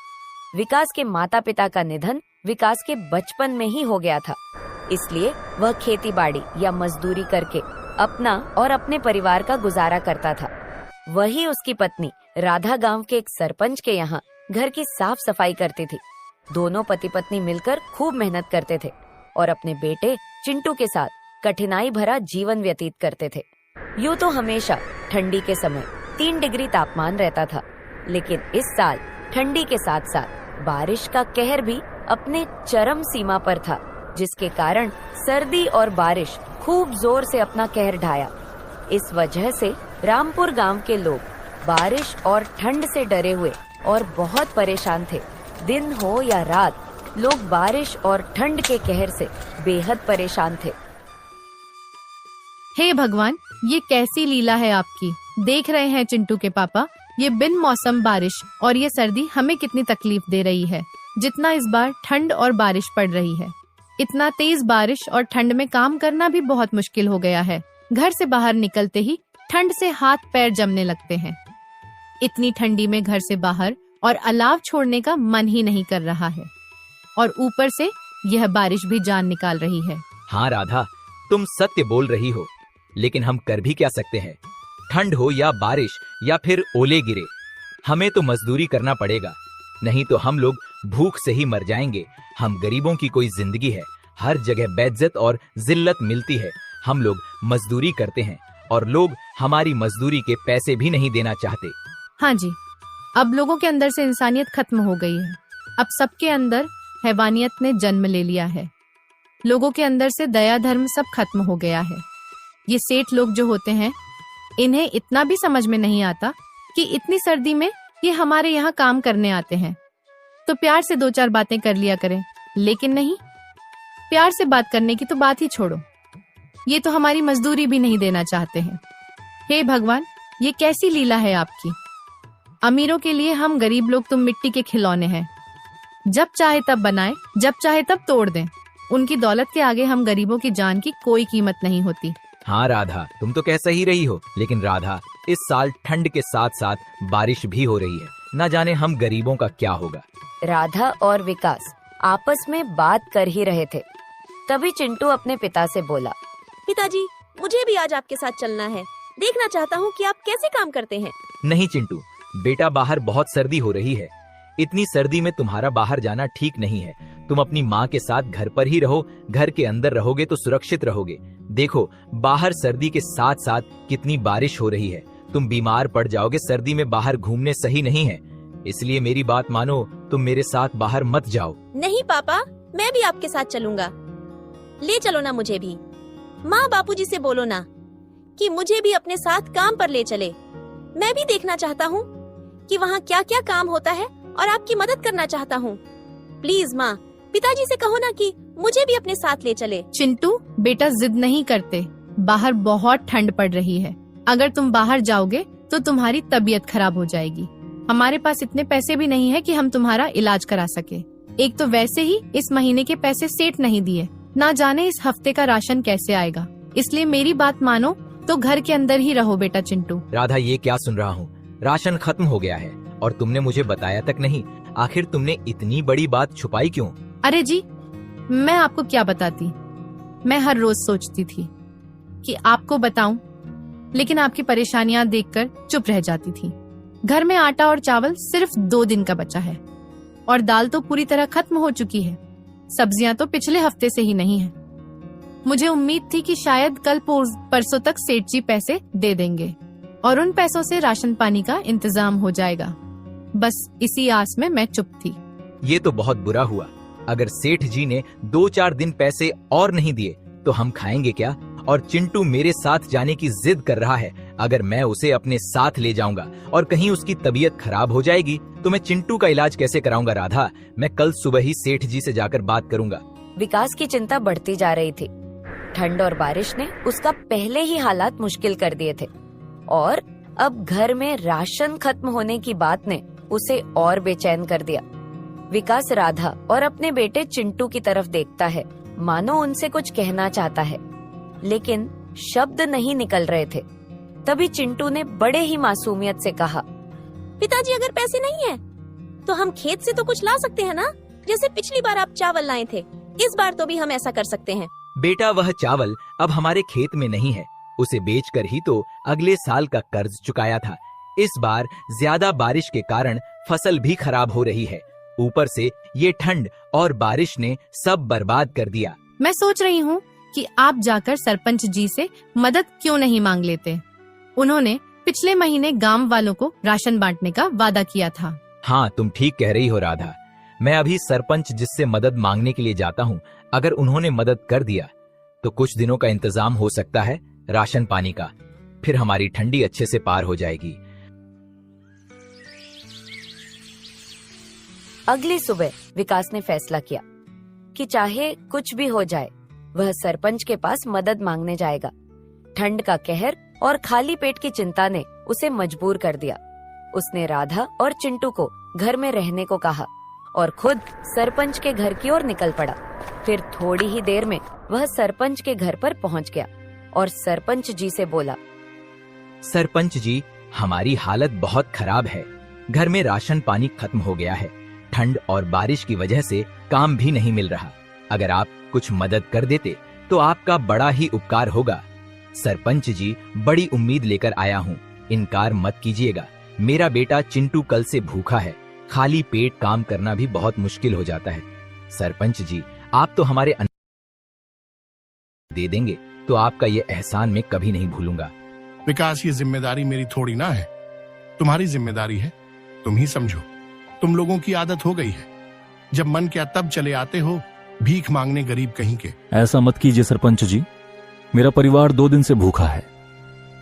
विकास के माता पिता का निधन विकास के बचपन में ही हो गया था, इसलिए वह खेती बाड़ी या मजदूरी करके अपना और अपने परिवार का गुजारा करता था। वही उसकी पत्नी राधा गांव के एक सरपंच के यहाँ घर की साफ सफाई करती थी। दोनों पति पत्नी मिलकर खूब मेहनत करते थे और अपने बेटे चिंटू के साथ कठिनाई भरा जीवन व्यतीत करते थे। यूं तो हमेशा ठंडी के समय 3 डिग्री तापमान रहता था, लेकिन इस साल ठंडी के साथ साथ बारिश का कहर भी अपने चरम सीमा पर था, जिसके कारण सर्दी और बारिश खूब जोर से अपना कहर ढाया। इस वजह से रामपुर गांव के लोग बारिश और ठंड से डरे हुए और बहुत परेशान थे। दिन हो या रात, लोग बारिश और ठंड के कहर से बेहद परेशान थे। हे भगवान, ये कैसी लीला है आपकी। देख रहे हैं चिंटू के पापा, ये बिन मौसम बारिश और ये सर्दी हमें कितनी तकलीफ दे रही है। जितना इस बार ठंड और बारिश पड़ रही है, इतना तेज बारिश और ठंड में काम करना भी बहुत मुश्किल हो गया है। घर से बाहर निकलते ही ठंड से हाथ पैर जमने लगते हैं। इतनी ठंडी में घर से बाहर और अलाव छोड़ने का मन ही नहीं कर रहा है, और ऊपर से यह बारिश भी जान निकाल रही है। हाँ राधा, तुम सत्य बोल रही हो, लेकिन हम कर भी क्या सकते हैं। ठंड हो या बारिश या फिर ओले गिरे, हमें तो मजदूरी करना पड़ेगा, नहीं तो हम लोग भूख से ही मर जाएंगे। हम गरीबों की कोई जिंदगी है, हर जगह बेइज्जत और जिल्लत मिलती है। हम लोग मजदूरी करते हैं और लोग हमारी मजदूरी के पैसे भी नहीं देना चाहते। हाँ जी, अब लोगों के अंदर से इंसानियत खत्म हो गई है। अब सबके अंदर हैवानियत ने जन्म ले लिया है। लोगों के अंदर से दया धर्म सब खत्म हो गया है। ये सेठ लोग जो होते हैं, इन्हें इतना भी समझ में नहीं आता कि इतनी सर्दी में ये हमारे यहाँ काम करने आते हैं तो प्यार से 2-4 बातें कर लिया करें, लेकिन नहीं, प्यार से बात करने की तो बात ही छोड़ो, ये तो हमारी मजदूरी भी नहीं देना चाहते हैं। हे भगवान, ये कैसी लीला है आपकी। अमीरों के लिए हम गरीब लोग तो मिट्टी के खिलौने हैं, जब चाहे तब बनाए, जब चाहे तब तोड़ दें। उनकी दौलत के आगे हम गरीबों की जान की कोई कीमत नहीं होती। हाँ राधा, तुम तो कह सही रही हो, लेकिन राधा, इस साल ठंड के साथ साथ बारिश भी हो रही है। न जाने हम गरीबों का क्या होगा। राधा और विकास आपस में बात कर ही रहे थे, तभी चिंटू अपने पिता से बोला, पिताजी, मुझे भी आज आपके साथ चलना है। देखना चाहता हूँ कि आप कैसे काम करते हैं। नहीं चिंटू बेटा, बाहर बहुत सर्दी हो रही है। इतनी सर्दी में तुम्हारा बाहर जाना ठीक नहीं है। तुम अपनी माँ के साथ घर पर ही रहो। घर के अंदर रहोगे तो सुरक्षित रहोगे। देखो, बाहर सर्दी के साथ साथ कितनी बारिश हो रही है। तुम बीमार पड़ जाओगे। सर्दी में बाहर घूमने सही नहीं है, इसलिए मेरी बात मानो, तुम मेरे साथ बाहर मत जाओ। नहीं पापा, मैं भी आपके साथ चलूंगा। ले चलो ना मुझे भी। माँ बापूजी से बोलो ना कि मुझे भी अपने साथ काम पर ले चले। मैं भी देखना चाहता हूँ कि वहाँ क्या क्या काम होता है और आपकी मदद करना चाहता हूँ। प्लीज माँ, पिताजी से कहो ना कि मुझे भी अपने साथ ले चले। चिंटू बेटा, जिद नहीं करते। बाहर बहुत ठंड पड़ रही है। अगर तुम बाहर जाओगे तो तुम्हारी तबीयत खराब हो जाएगी। हमारे पास इतने पैसे भी नहीं है कि हम तुम्हारा इलाज करा सके। एक तो वैसे ही इस महीने के पैसे सेठ नहीं दिए, ना जाने इस हफ्ते का राशन कैसे आएगा। इसलिए मेरी बात मानो तो घर के अंदर ही रहो बेटा चिंटू। राधा, ये क्या सुन रहा हूँ। राशन खत्म हो गया है और तुमने मुझे बताया तक नहीं। आखिर तुमने इतनी बड़ी बात छुपाई क्यों? अरे जी, मैं आपको क्या बताती। मैं हर रोज सोचती थी कि आपको बताऊं, लेकिन आपकी परेशानियां देखकर चुप रह जाती थी। घर में आटा और चावल सिर्फ 2 दिन का बचा है और दाल तो पूरी तरह खत्म हो चुकी है। सब्जियां तो पिछले हफ्ते से ही नहीं है। मुझे उम्मीद थी कि शायद कल परसों तक सेठ जी पैसे दे देंगे और उन पैसों से राशन पानी का इंतजाम हो जाएगा। बस इसी आस में मैं चुप थी। ये तो बहुत बुरा हुआ। अगर सेठ जी ने 2-4 दिन पैसे और नहीं दिए तो हम खाएंगे क्या? और चिंटू मेरे साथ जाने की जिद कर रहा है। अगर मैं उसे अपने साथ ले जाऊंगा और कहीं उसकी तबीयत खराब हो जाएगी तो मैं चिंटू का इलाज कैसे कराऊंगा? राधा, मैं कल सुबह ही सेठ जी से जाकर बात करूंगा। विकास की चिंता बढ़ती जा रही थी। ठंड और बारिश ने उसका पहले ही हालात मुश्किल कर दिए थे और अब घर में राशन खत्म होने की बात ने उसे और बेचैन कर दिया। विकास राधा और अपने बेटे चिंटू की तरफ देखता है, मानो उनसे कुछ कहना चाहता है, लेकिन शब्द नहीं निकल रहे थे। तभी चिंटू ने बड़े ही मासूमियत से कहा, पिताजी अगर पैसे नहीं है तो हम खेत से तो कुछ ला सकते हैं ना, जैसे पिछली बार आप चावल लाए थे, इस बार तो भी हम ऐसा कर सकते हैं। बेटा, वह चावल अब हमारे खेत में नहीं है, उसे बेचकर ही तो अगले साल का कर्ज चुकाया था। इस बार ज्यादा बारिश के कारण फसल भी खराब हो रही है, ऊपर से ये ठंड और बारिश ने सब बर्बाद कर दिया। मैं सोच रही हूँ कि आप जाकर सरपंच जी से मदद क्यों नहीं मांग लेते। उन्होंने पिछले महीने गांव वालों को राशन बांटने का वादा किया था। हाँ, तुम ठीक कह रही हो राधा। मैं अभी सरपंच जिससे मदद मांगने के लिए जाता हूँ। अगर उन्होंने मदद कर दिया तो कुछ दिनों का इंतजाम हो सकता है राशन पानी का, फिर हमारी ठंडी अच्छे से पार हो जाएगी। अगली सुबह विकास ने फैसला किया कि चाहे कुछ भी हो जाए वह सरपंच के पास मदद मांगने जाएगा। ठंड का कहर और खाली पेट की चिंता ने उसे मजबूर कर दिया। उसने राधा और चिंटू को घर में रहने को कहा और खुद सरपंच के घर की ओर निकल पड़ा। फिर थोड़ी ही देर में वह सरपंच के घर पर पहुंच गया और सरपंच जी से बोला, सरपंच जी, हमारी हालत बहुत खराब है। घर में राशन पानी खत्म हो गया है। ठंड और बारिश की वजह से काम भी नहीं मिल रहा। अगर आप कुछ मदद कर देते तो आपका बड़ा ही उपकार होगा। सरपंच जी, बड़ी उम्मीद लेकर आया हूँ, इनकार मत कीजिएगा। मेरा बेटा चिंटू कल से भूखा है, खाली पेट काम करना भी बहुत मुश्किल हो जाता है। सरपंच जी, आप तो हमारे दे देंगे तो आपका ये एहसान मैं कभी नहीं भूलूंगा। विकास, ये जिम्मेदारी मेरी थोड़ी ना है, तुम्हारी जिम्मेदारी है। तुम ही समझो, तुम लोगों की आदत हो गई है, जब मन किया तब चले आते हो भीख मांगने गरीब कहीं के। ऐसा मत कीजिए सरपंच जी, मेरा परिवार 2 दिन से भूखा है।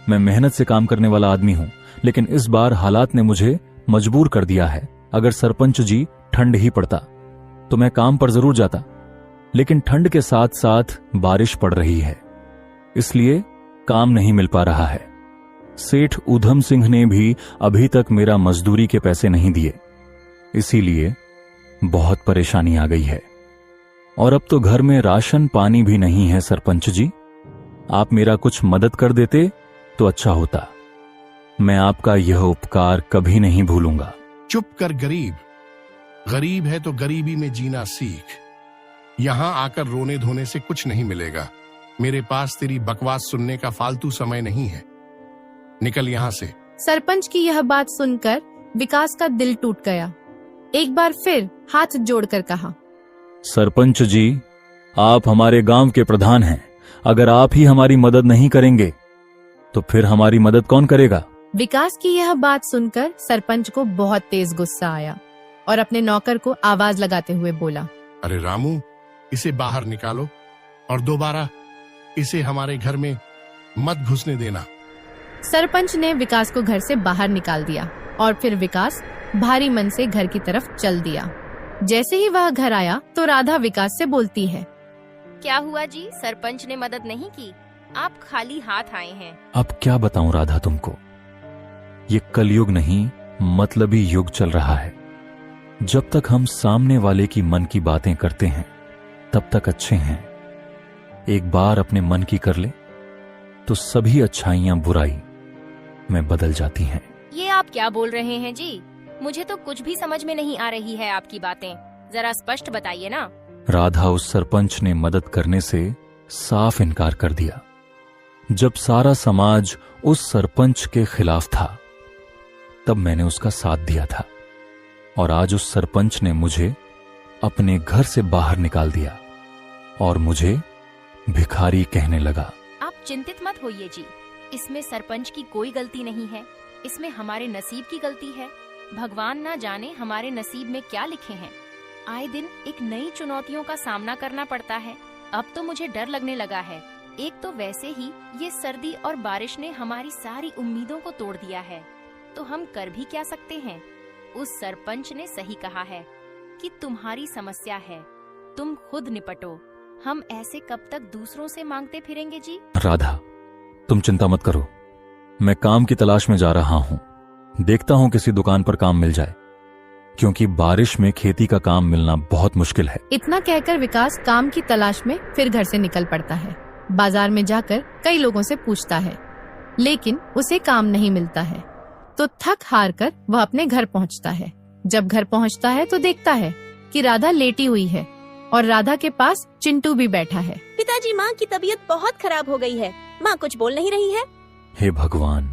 मैं मेहनत से काम करने वाला आदमी हूँ, लेकिन इस बार हालात ने मुझे मजबूर कर दिया है। अगर सरपंच जी ठंड ही पड़ता तो मैं काम पर जरूर जाता, लेकिन ठंड के साथ साथ बारिश पड़ रही है, इसलिए काम नहीं मिल पा रहा है। सेठ उधम सिंह ने भी अभी तक मेरा मजदूरी के पैसे नहीं दिए, इसीलिए बहुत परेशानी आ गई है। और अब तो घर में राशन पानी भी नहीं है। सरपंच जी, आप मेरा कुछ मदद कर देते तो अच्छा होता। मैं आपका यह उपकार कभी नहीं भूलूंगा। चुप कर गरीब, गरीब है तो गरीबी में जीना सीख। यहाँ आकर रोने धोने से कुछ नहीं मिलेगा। मेरे पास तेरी बकवास सुनने का फालतू समय नहीं है, निकल यहाँ से। सरपंच की यह बात सुनकर विकास का दिल टूट गया। एक बार फिर हाथ जोड़कर कहा, सरपंच जी, आप हमारे गांव के प्रधान हैं। अगर आप ही हमारी मदद नहीं करेंगे तो फिर हमारी मदद कौन करेगा? विकास की यह बात सुनकर सरपंच को बहुत तेज गुस्सा आया और अपने नौकर को आवाज लगाते हुए बोला, अरे रामू, इसे बाहर निकालो और दोबारा इसे हमारे घर में मत घुसने देना। सरपंच ने विकास को घर से बाहर निकाल दिया और फिर विकास भारी मन से घर की तरफ चल दिया। जैसे ही वह घर आया तो राधा विकास से बोलती है, क्या हुआ जी, सरपंच ने मदद नहीं की? आप खाली हाथ आए हैं। अब क्या बताऊं राधा तुमको, ये कलयुग नहीं मतलबी युग चल रहा है। जब तक हम सामने वाले की मन की बातें करते हैं तब तक अच्छे हैं। एक बार अपने मन की कर ले तो सभी अच्छाइयां बुराई में बदल जाती हैं। ये आप क्या बोल रहे हैं जी? मुझे तो कुछ भी समझ में नहीं आ रही है आपकी बातें, जरा स्पष्ट बताइए ना। राधा, उस सरपंच ने मदद करने से साफ इनकार कर दिया। जब सारा समाज उस सरपंच के खिलाफ था तब मैंने उसका साथ दिया था, और आज उस सरपंच ने मुझे अपने घर से बाहर निकाल दिया और मुझे भिखारी कहने लगा। आप चिंतित मत होइए जी, इसमें सरपंच की कोई गलती नहीं है, इसमें हमारे नसीब की गलती है। भगवान ना जाने हमारे नसीब में क्या लिखे हैं। आए दिन एक नई चुनौतियों का सामना करना पड़ता है। अब तो मुझे डर लगने लगा है। एक तो वैसे ही ये सर्दी और बारिश ने हमारी सारी उम्मीदों को तोड़ दिया है, तो हम कर भी क्या सकते हैं। उस सरपंच ने सही कहा है कि तुम्हारी समस्या है, तुम खुद निपटो। हम ऐसे कब तक दूसरों से मांगते फिरेंगे जी? राधा, तुम चिंता मत करो, मैं काम की तलाश में जा रहा हूँ। देखता हूँ किसी दुकान पर काम मिल जाए, क्योंकि बारिश में खेती का काम मिलना बहुत मुश्किल है। इतना कहकर विकास काम की तलाश में फिर घर से निकल पड़ता है बाजार में जाकर कई लोगों से पूछता है, लेकिन उसे काम नहीं मिलता है। तो थक हार कर वह अपने घर पहुंचता है। जब घर पहुंचता है तो देखता है कि राधा लेटी हुई है और राधा के पास चिंटू भी बैठा है। पिताजी, माँ की तबीयत बहुत खराब हो गई है। माँ कुछ बोल नहीं रही है। हे भगवान,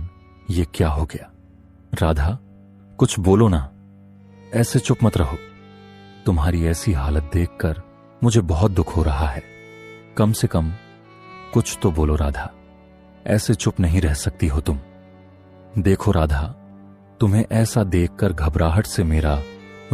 ये क्या हो गया? राधा, कुछ बोलो ना, ऐसे चुप मत रहो। तुम्हारी ऐसी हालत देखकर मुझे बहुत दुख हो रहा है। कम से कम कुछ तो बोलो राधा, ऐसे चुप नहीं रह सकती हो तुम। देखो राधा, तुम्हें ऐसा देखकर घबराहट से मेरा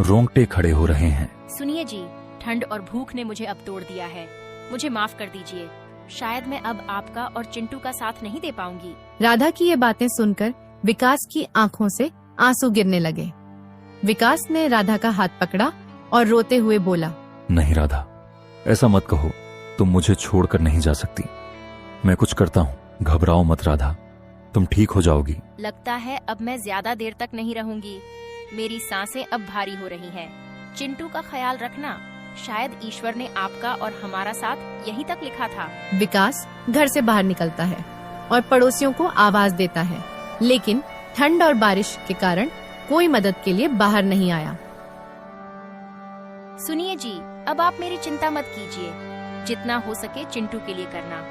रोंगटे खड़े हो रहे हैं। सुनिए जी, ठंड और भूख ने मुझे अब तोड़ दिया है। मुझे माफ कर दीजिए। शायद मैं अब आपका और चिंटू का साथ नहीं दे पाऊंगी। राधा की ये बातें सुनकर विकास की आंखों से आंसू गिरने लगे। विकास ने राधा का हाथ पकड़ा और रोते हुए बोला, नहीं राधा, ऐसा मत कहो। तुम मुझे छोड़कर नहीं जा सकती। मैं कुछ करता हूँ, घबराओ मत राधा, तुम ठीक हो जाओगी। लगता है अब मैं ज्यादा देर तक नहीं रहूंगी। मेरी सांसें अब भारी हो रही हैं। चिंटू का ख्याल रखना। शायद ईश्वर ने आपका और हमारा साथ यहीं तक लिखा था। विकास घर से बाहर निकलता है और पड़ोसियों को आवाज देता है, लेकिन ठंड और बारिश के कारण कोई मदद के लिए बाहर नहीं आया। सुनिए जी, अब आप मेरी चिंता मत कीजिए। जितना हो सके चिंटू के लिए करना।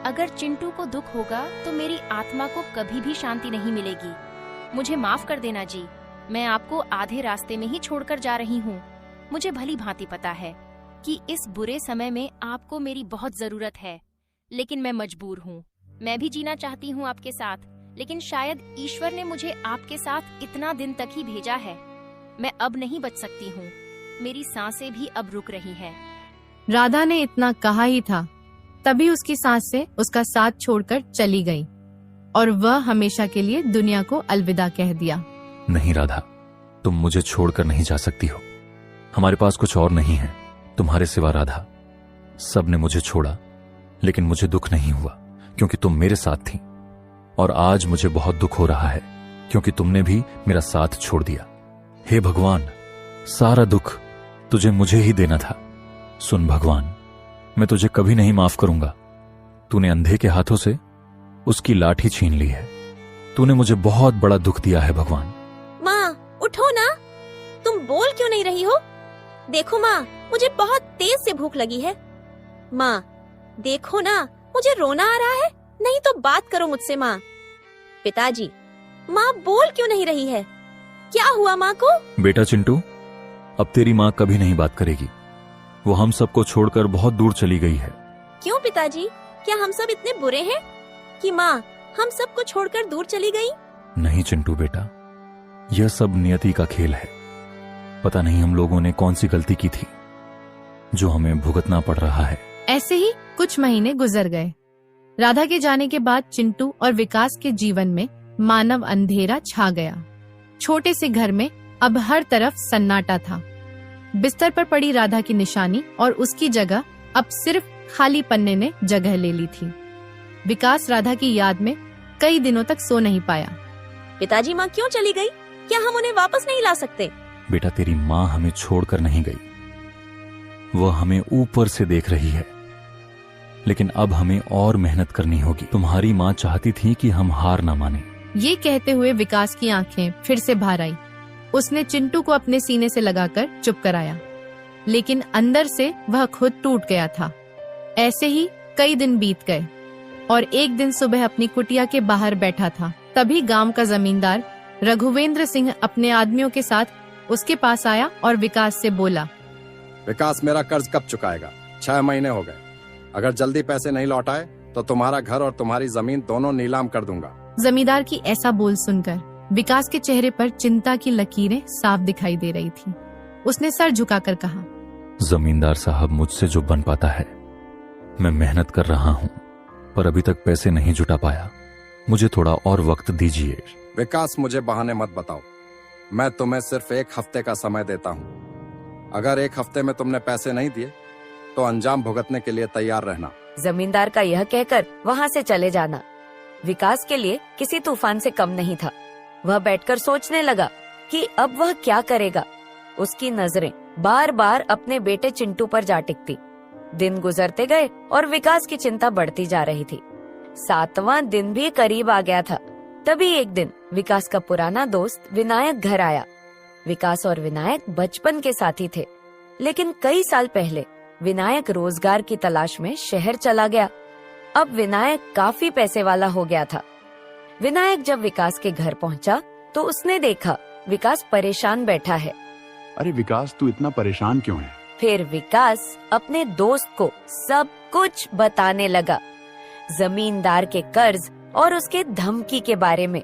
अगर चिंटू को दुख होगा तो मेरी आत्मा को कभी भी शांति नहीं मिलेगी। मुझे माफ कर देना जी। मैं आपको आधे रास्ते में ही छोड़कर जा रही हूँ। मुझे भली भांति पता है कि इस बुरे समय में आपको मेरी बहुत जरूरत है, लेकिन मैं मजबूर हूँ। मैं भी जीना चाहती हूँ आपके साथ, लेकिन शायद ईश्वर ने मुझे आपके साथ इतना दिन तक ही भेजा है। मैं अब नहीं बच सकती हूँ। मेरी सांसें भी अब रुक रही हैं। राधा ने इतना कहा ही था, तभी उसकी सांसें उसका साथ छोड़कर चली गईं और वह हमेशा के लिए दुनिया को अलविदा कह दिया। नहीं राधा, तुम मुझे छोड़कर नहीं जा सकती हो। हमारे पास कुछ और नहीं है तुम्हारे सिवा राधा। सब ने मुझे छोड़ा, लेकिन मुझे दुख नहीं हुआ क्योंकि तुम मेरे साथ थी। और आज मुझे बहुत दुख हो रहा है क्योंकि तुमने भी मेरा साथ छोड़ दिया। हे भगवान, सारा दुख तुझे मुझे ही देना था। सुन भगवान, मैं तुझे कभी नहीं माफ करूंगा। तूने अंधे के हाथों से उसकी लाठी छीन ली है। तूने मुझे बहुत बड़ा दुख दिया है भगवान। माँ, उठो ना। तुम बोल क्यों नहीं रही हो? देखो माँ, मुझे बहुत तेज से भूख लगी है। माँ, देखो ना, मुझे रोना आ रहा है। नहीं तो बात करो मुझसे माँ। पिताजी, माँ बोल क्यों नहीं रही है? क्या हुआ माँ को? बेटा चिंटू, अब तेरी माँ कभी नहीं बात करेगी। वो हम सबको छोड़कर बहुत दूर चली गई है। क्यों पिताजी? क्या हम सब इतने बुरे हैं कि माँ हम सबको छोड़कर दूर चली गई? नहीं चिंटू बेटा, यह सब नियति का खेल है। पता नहीं हम लोगों ने कौन सी गलती की थी जो हमें भुगतना पड़ रहा है। ऐसे ही कुछ महीने गुजर गए। राधा के जाने के बाद चिंटू और विकास के जीवन में मानव अंधेरा छा गया। छोटे से घर में अब हर तरफ सन्नाटा था। बिस्तर पर पड़ी राधा की निशानी और उसकी जगह अब सिर्फ खाली पन्ने ने जगह ले ली थी। विकास राधा की याद में कई दिनों तक सो नहीं पाया। पिताजी, माँ क्यों चली गई? क्या हम उन्हें वापस नहीं ला सकते? बेटा, तेरी माँ हमें छोड़कर नहीं गई। वह हमें ऊपर से देख रही है, लेकिन अब हमें और मेहनत करनी होगी। तुम्हारी माँ चाहती थी कि हम हार ना माने। ये कहते हुए विकास की आंखें फिर से बाहर आई। उसने चिंटू को अपने सीने से लगाकर चुप कराया, लेकिन अंदर से वह खुद टूट गया था। ऐसे ही कई दिन बीत गए और एक दिन सुबह अपनी कुटिया के बाहर बैठा था। तभी गांव का जमींदार रघुवेंद्र सिंह अपने आदमियों के साथ उसके पास आया और विकास से बोला, विकास, मेरा कर्ज कब चुकाएगा? 6 महीने हो गए। अगर जल्दी पैसे नहीं लौटाए तो तुम्हारा घर और तुम्हारी जमीन दोनों नीलाम कर दूंगा। जमींदार की ऐसा बोल सुनकर विकास के चेहरे पर चिंता की लकीरें साफ दिखाई दे रही थी। उसने सर झुकाकर कहा, जमींदार साहब, मुझसे जो बन पाता है मैं मेहनत कर रहा हूँ, पर अभी तक पैसे नहीं जुटा पाया। मुझे थोड़ा और वक्त दीजिए। विकास, मुझे बहाने मत बताओ। मैं तुम्हें सिर्फ 1 हफ्ते का समय देता हूँ। अगर 1 हफ्ते में तुमने पैसे नहीं दिए तो अंजाम भुगतने के लिए तैयार रहना। जमींदार का यह कहकर वहाँ से चले जाना विकास के लिए किसी तूफान से कम नहीं था। वह बैठकर सोचने लगा कि अब वह क्या करेगा। उसकी नजरें बार बार अपने बेटे चिंटू पर जा टिकती। दिन गुजरते गए और विकास की चिंता बढ़ती जा रही थी। 7वां दिन भी करीब आ गया था। तभी एक दिन विकास का पुराना दोस्त विनायक घर आया। विकास और विनायक बचपन के साथी थे, लेकिन कई साल पहले विनायक रोजगार की तलाश में शहर चला गया। अब विनायक काफी पैसे वाला हो गया था। विनायक जब विकास के घर पहुंचा तो उसने देखा विकास परेशान बैठा है। अरे विकास, तू इतना परेशान क्यों है? फिर विकास अपने दोस्त को सब कुछ बताने लगा, जमींदार के कर्ज और उसके धमकी के बारे में।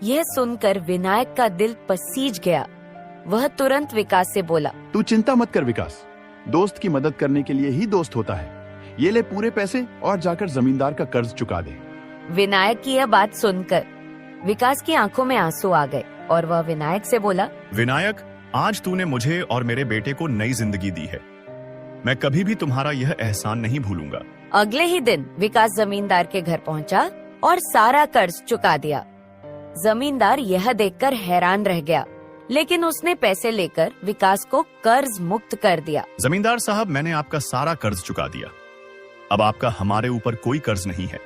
यह सुनकर विनायक का दिल पसीज गया। वह तुरंत विकास से बोला, तू चिंता मत कर विकास, दोस्त की मदद करने के लिए ही दोस्त होता है। ये ले पूरे पैसे और जाकर जमींदार का कर्ज चुका दे। विनायक की यह बात सुनकर विकास की आंखों में आंसू आ गए और वह विनायक से बोला, विनायक, आज तूने मुझे और मेरे बेटे को नई जिंदगी दी है। मैं कभी भी तुम्हारा यह एहसान नहीं भूलूंगा। अगले ही दिन विकास जमींदार के घर पहुंचा और सारा कर्ज चुका दिया। जमींदार यह देखकर हैरान रह गया, लेकिन उसने पैसे लेकर विकास को कर्ज मुक्त कर दिया। जमींदार साहब, मैंने आपका सारा कर्ज चुका दिया। अब आपका हमारे ऊपर कोई कर्ज नहीं है।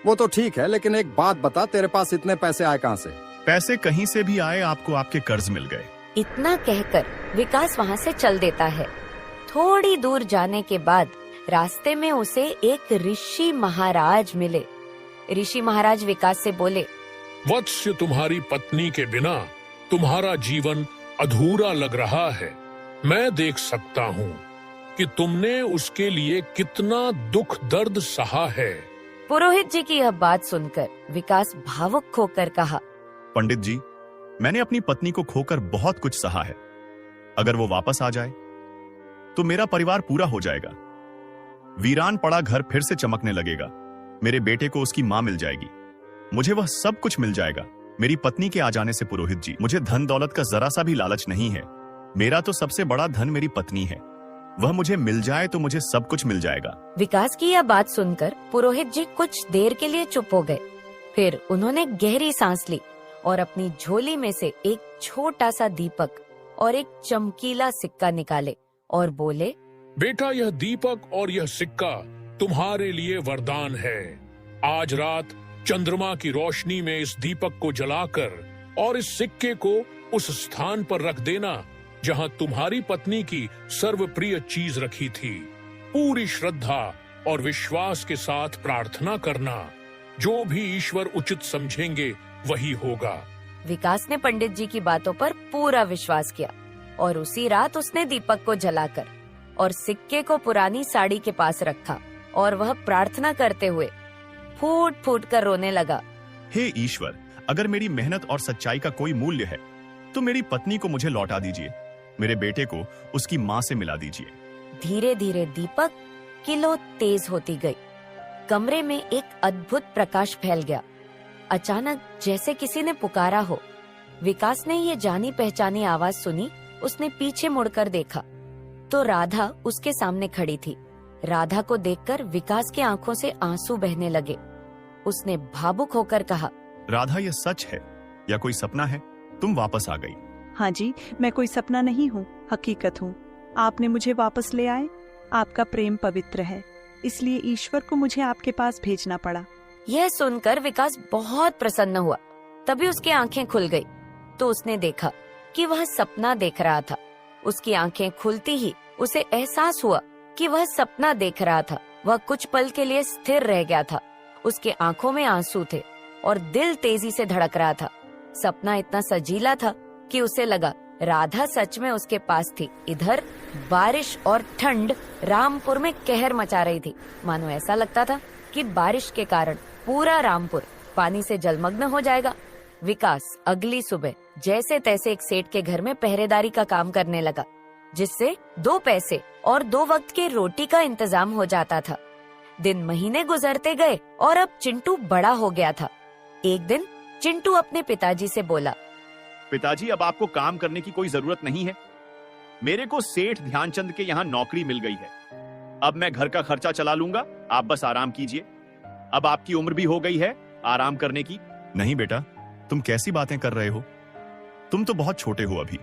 वो तो ठीक है, लेकिन एक बात बता, तेरे पास इतने पैसे आए कहाँ से? पैसे कहीं से भी आए, आपको आपके कर्ज मिल गए। इतना कहकर विकास वहाँ से चल देता है। थोड़ी दूर जाने के बाद रास्ते में उसे एक ऋषि महाराज मिले। ऋषि महाराज विकास से बोले, वत्स, तुम्हारी पत्नी के बिना तुम्हारा जीवन अधूरा लग रहा है। मैं देख सकता हूँ कि तुमने उसके लिए कितना दुख दर्द सहा है। पुरोहित जी की यह बात सुनकर विकास भावुक होकर कहा, पंडित जी, मैंने अपनी पत्नी को खोकर बहुत कुछ सहा है। अगर वो वापस आ जाए तो मेरा परिवार पूरा हो जाएगा। वीरान पड़ा घर फिर से चमकने लगेगा। मेरे बेटे को उसकी मां मिल जाएगी। मुझे वह सब कुछ मिल जाएगा। मेरी पत्नी के आ जाने से पुरोहित जी, मुझे धन दौलत का जरा सा भी लालच नहीं है। मेरा तो सबसे बड़ा धन मेरी पत्नी है। वह मुझे मिल जाए तो मुझे सब कुछ मिल जाएगा। विकास की यह बात सुनकर पुरोहित जी कुछ देर के लिए चुप हो गए। फिर उन्होंने गहरी सांस ली और अपनी झोली में से एक छोटा सा दीपक और एक चमकीला सिक्का निकाले और बोले, बेटा, यह दीपक और यह सिक्का तुम्हारे लिए वरदान है। आज रात चंद्रमा की रोशनी में इस दीपक को जलाकर और इस सिक्के को उस स्थान पर रख देना जहां तुम्हारी पत्नी की सर्वप्रिय चीज रखी थी। पूरी श्रद्धा और विश्वास के साथ प्रार्थना करना। जो भी ईश्वर उचित समझेंगे वही होगा। विकास ने पंडित जी की बातों पर पूरा विश्वास किया और उसी रात उसने दीपक को जलाकर और सिक्के को पुरानी साड़ी के पास रखा और वह प्रार्थना करते हुए फूट फूट कर रोने लगा। हे ईश्वर, अगर मेरी मेहनत और सच्चाई का कोई मूल्य है तो मेरी पत्नी को मुझे लौटा दीजिए। मेरे बेटे को उसकी माँ से मिला दीजिए। धीरे धीरे दीपक की लो तेज होती गई। कमरे में एक अद्भुत प्रकाश फैल गया। अचानक जैसे किसी ने पुकारा हो। विकास ने ये जानी पहचानी आवाज सुनी। उसने पीछे मुड़कर देखा तो राधा उसके सामने खड़ी थी। राधा को देखकर विकास की आंखों से आंसू बहने लगे। उसने भावुक होकर कहा, राधा, ये सच है या कोई सपना है? तुम वापस आ गई। हाँ जी, मैं कोई सपना नहीं हूँ, हकीकत हूँ। आपने मुझे वापस ले आए। आपका प्रेम पवित्र है, इसलिए ईश्वर को मुझे आपके पास भेजना पड़ा। यह सुनकर विकास बहुत प्रसन्न हुआ। तभी उसकी आंखें खुल गई तो उसने देखा कि वह सपना देख रहा था। उसकी आंखें खुलती ही उसे एहसास हुआ कि वह सपना देख रहा था। वह कुछ पल के लिए स्थिर रह गया था। उसके आंखों में आंसू थे और दिल तेजी से धड़क रहा था। सपना इतना सजीला था कि उसे लगा राधा सच में उसके पास थी। इधर बारिश और ठंड रामपुर में कहर मचा रही थी। मानो ऐसा लगता था कि बारिश के कारण पूरा रामपुर पानी से जलमग्न हो जाएगा। विकास अगली सुबह जैसे तैसे एक सेठ के घर में पहरेदारी का काम करने लगा, जिससे 2 पैसे और 2 वक्त की रोटी का इंतजाम हो जाता था। दिन महीने गुजरते गए और अब चिंटू बड़ा हो गया था। एक दिन चिंटू अपने पिताजी से बोला, पिताजी, अब आपको काम करने की कोई जरूरत नहीं है। मेरे को सेठ ध्यानचंद के यहाँ नौकरी मिल गई है। अब मैं घर का खर्चा चला लूंगा, आप बस आराम कीजिए। अब आपकी उम्र भी हो गई है आराम करने की। नहीं बेटा, तुम कैसी बातें कर रहे हो? तुम तो बहुत छोटे हो अभी।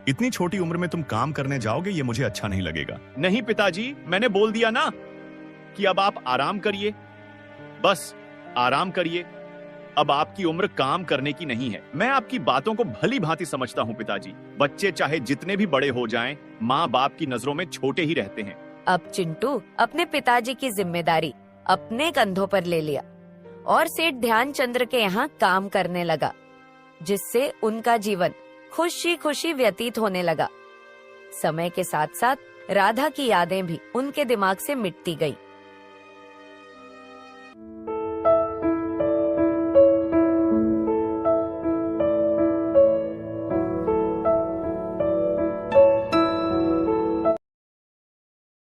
इतनी छोटी उम्र में तुम काम करने जाओगे, ये मुझे अच्छा नहीं लगेगा। नहीं पिताजी, मैंने बोल दिया ना कि अब आप आराम करिए, बस आराम करिए। अब आपकी उम्र काम करने की नहीं है। मैं आपकी बातों को भली भांति समझता हूँ पिताजी। बच्चे चाहे जितने भी बड़े हो जाएं, माँ बाप की नजरों में छोटे ही रहते हैं। अब चिंटू अपने पिताजी की जिम्मेदारी अपने कंधों पर ले लिया और सेठ ध्यानचंद्र के यहाँ काम करने लगा, जिससे उनका जीवन खुशी खुशी व्यतीत होने लगा। समय के साथ साथ राधा की यादें भी उनके दिमाग से मिटती गई।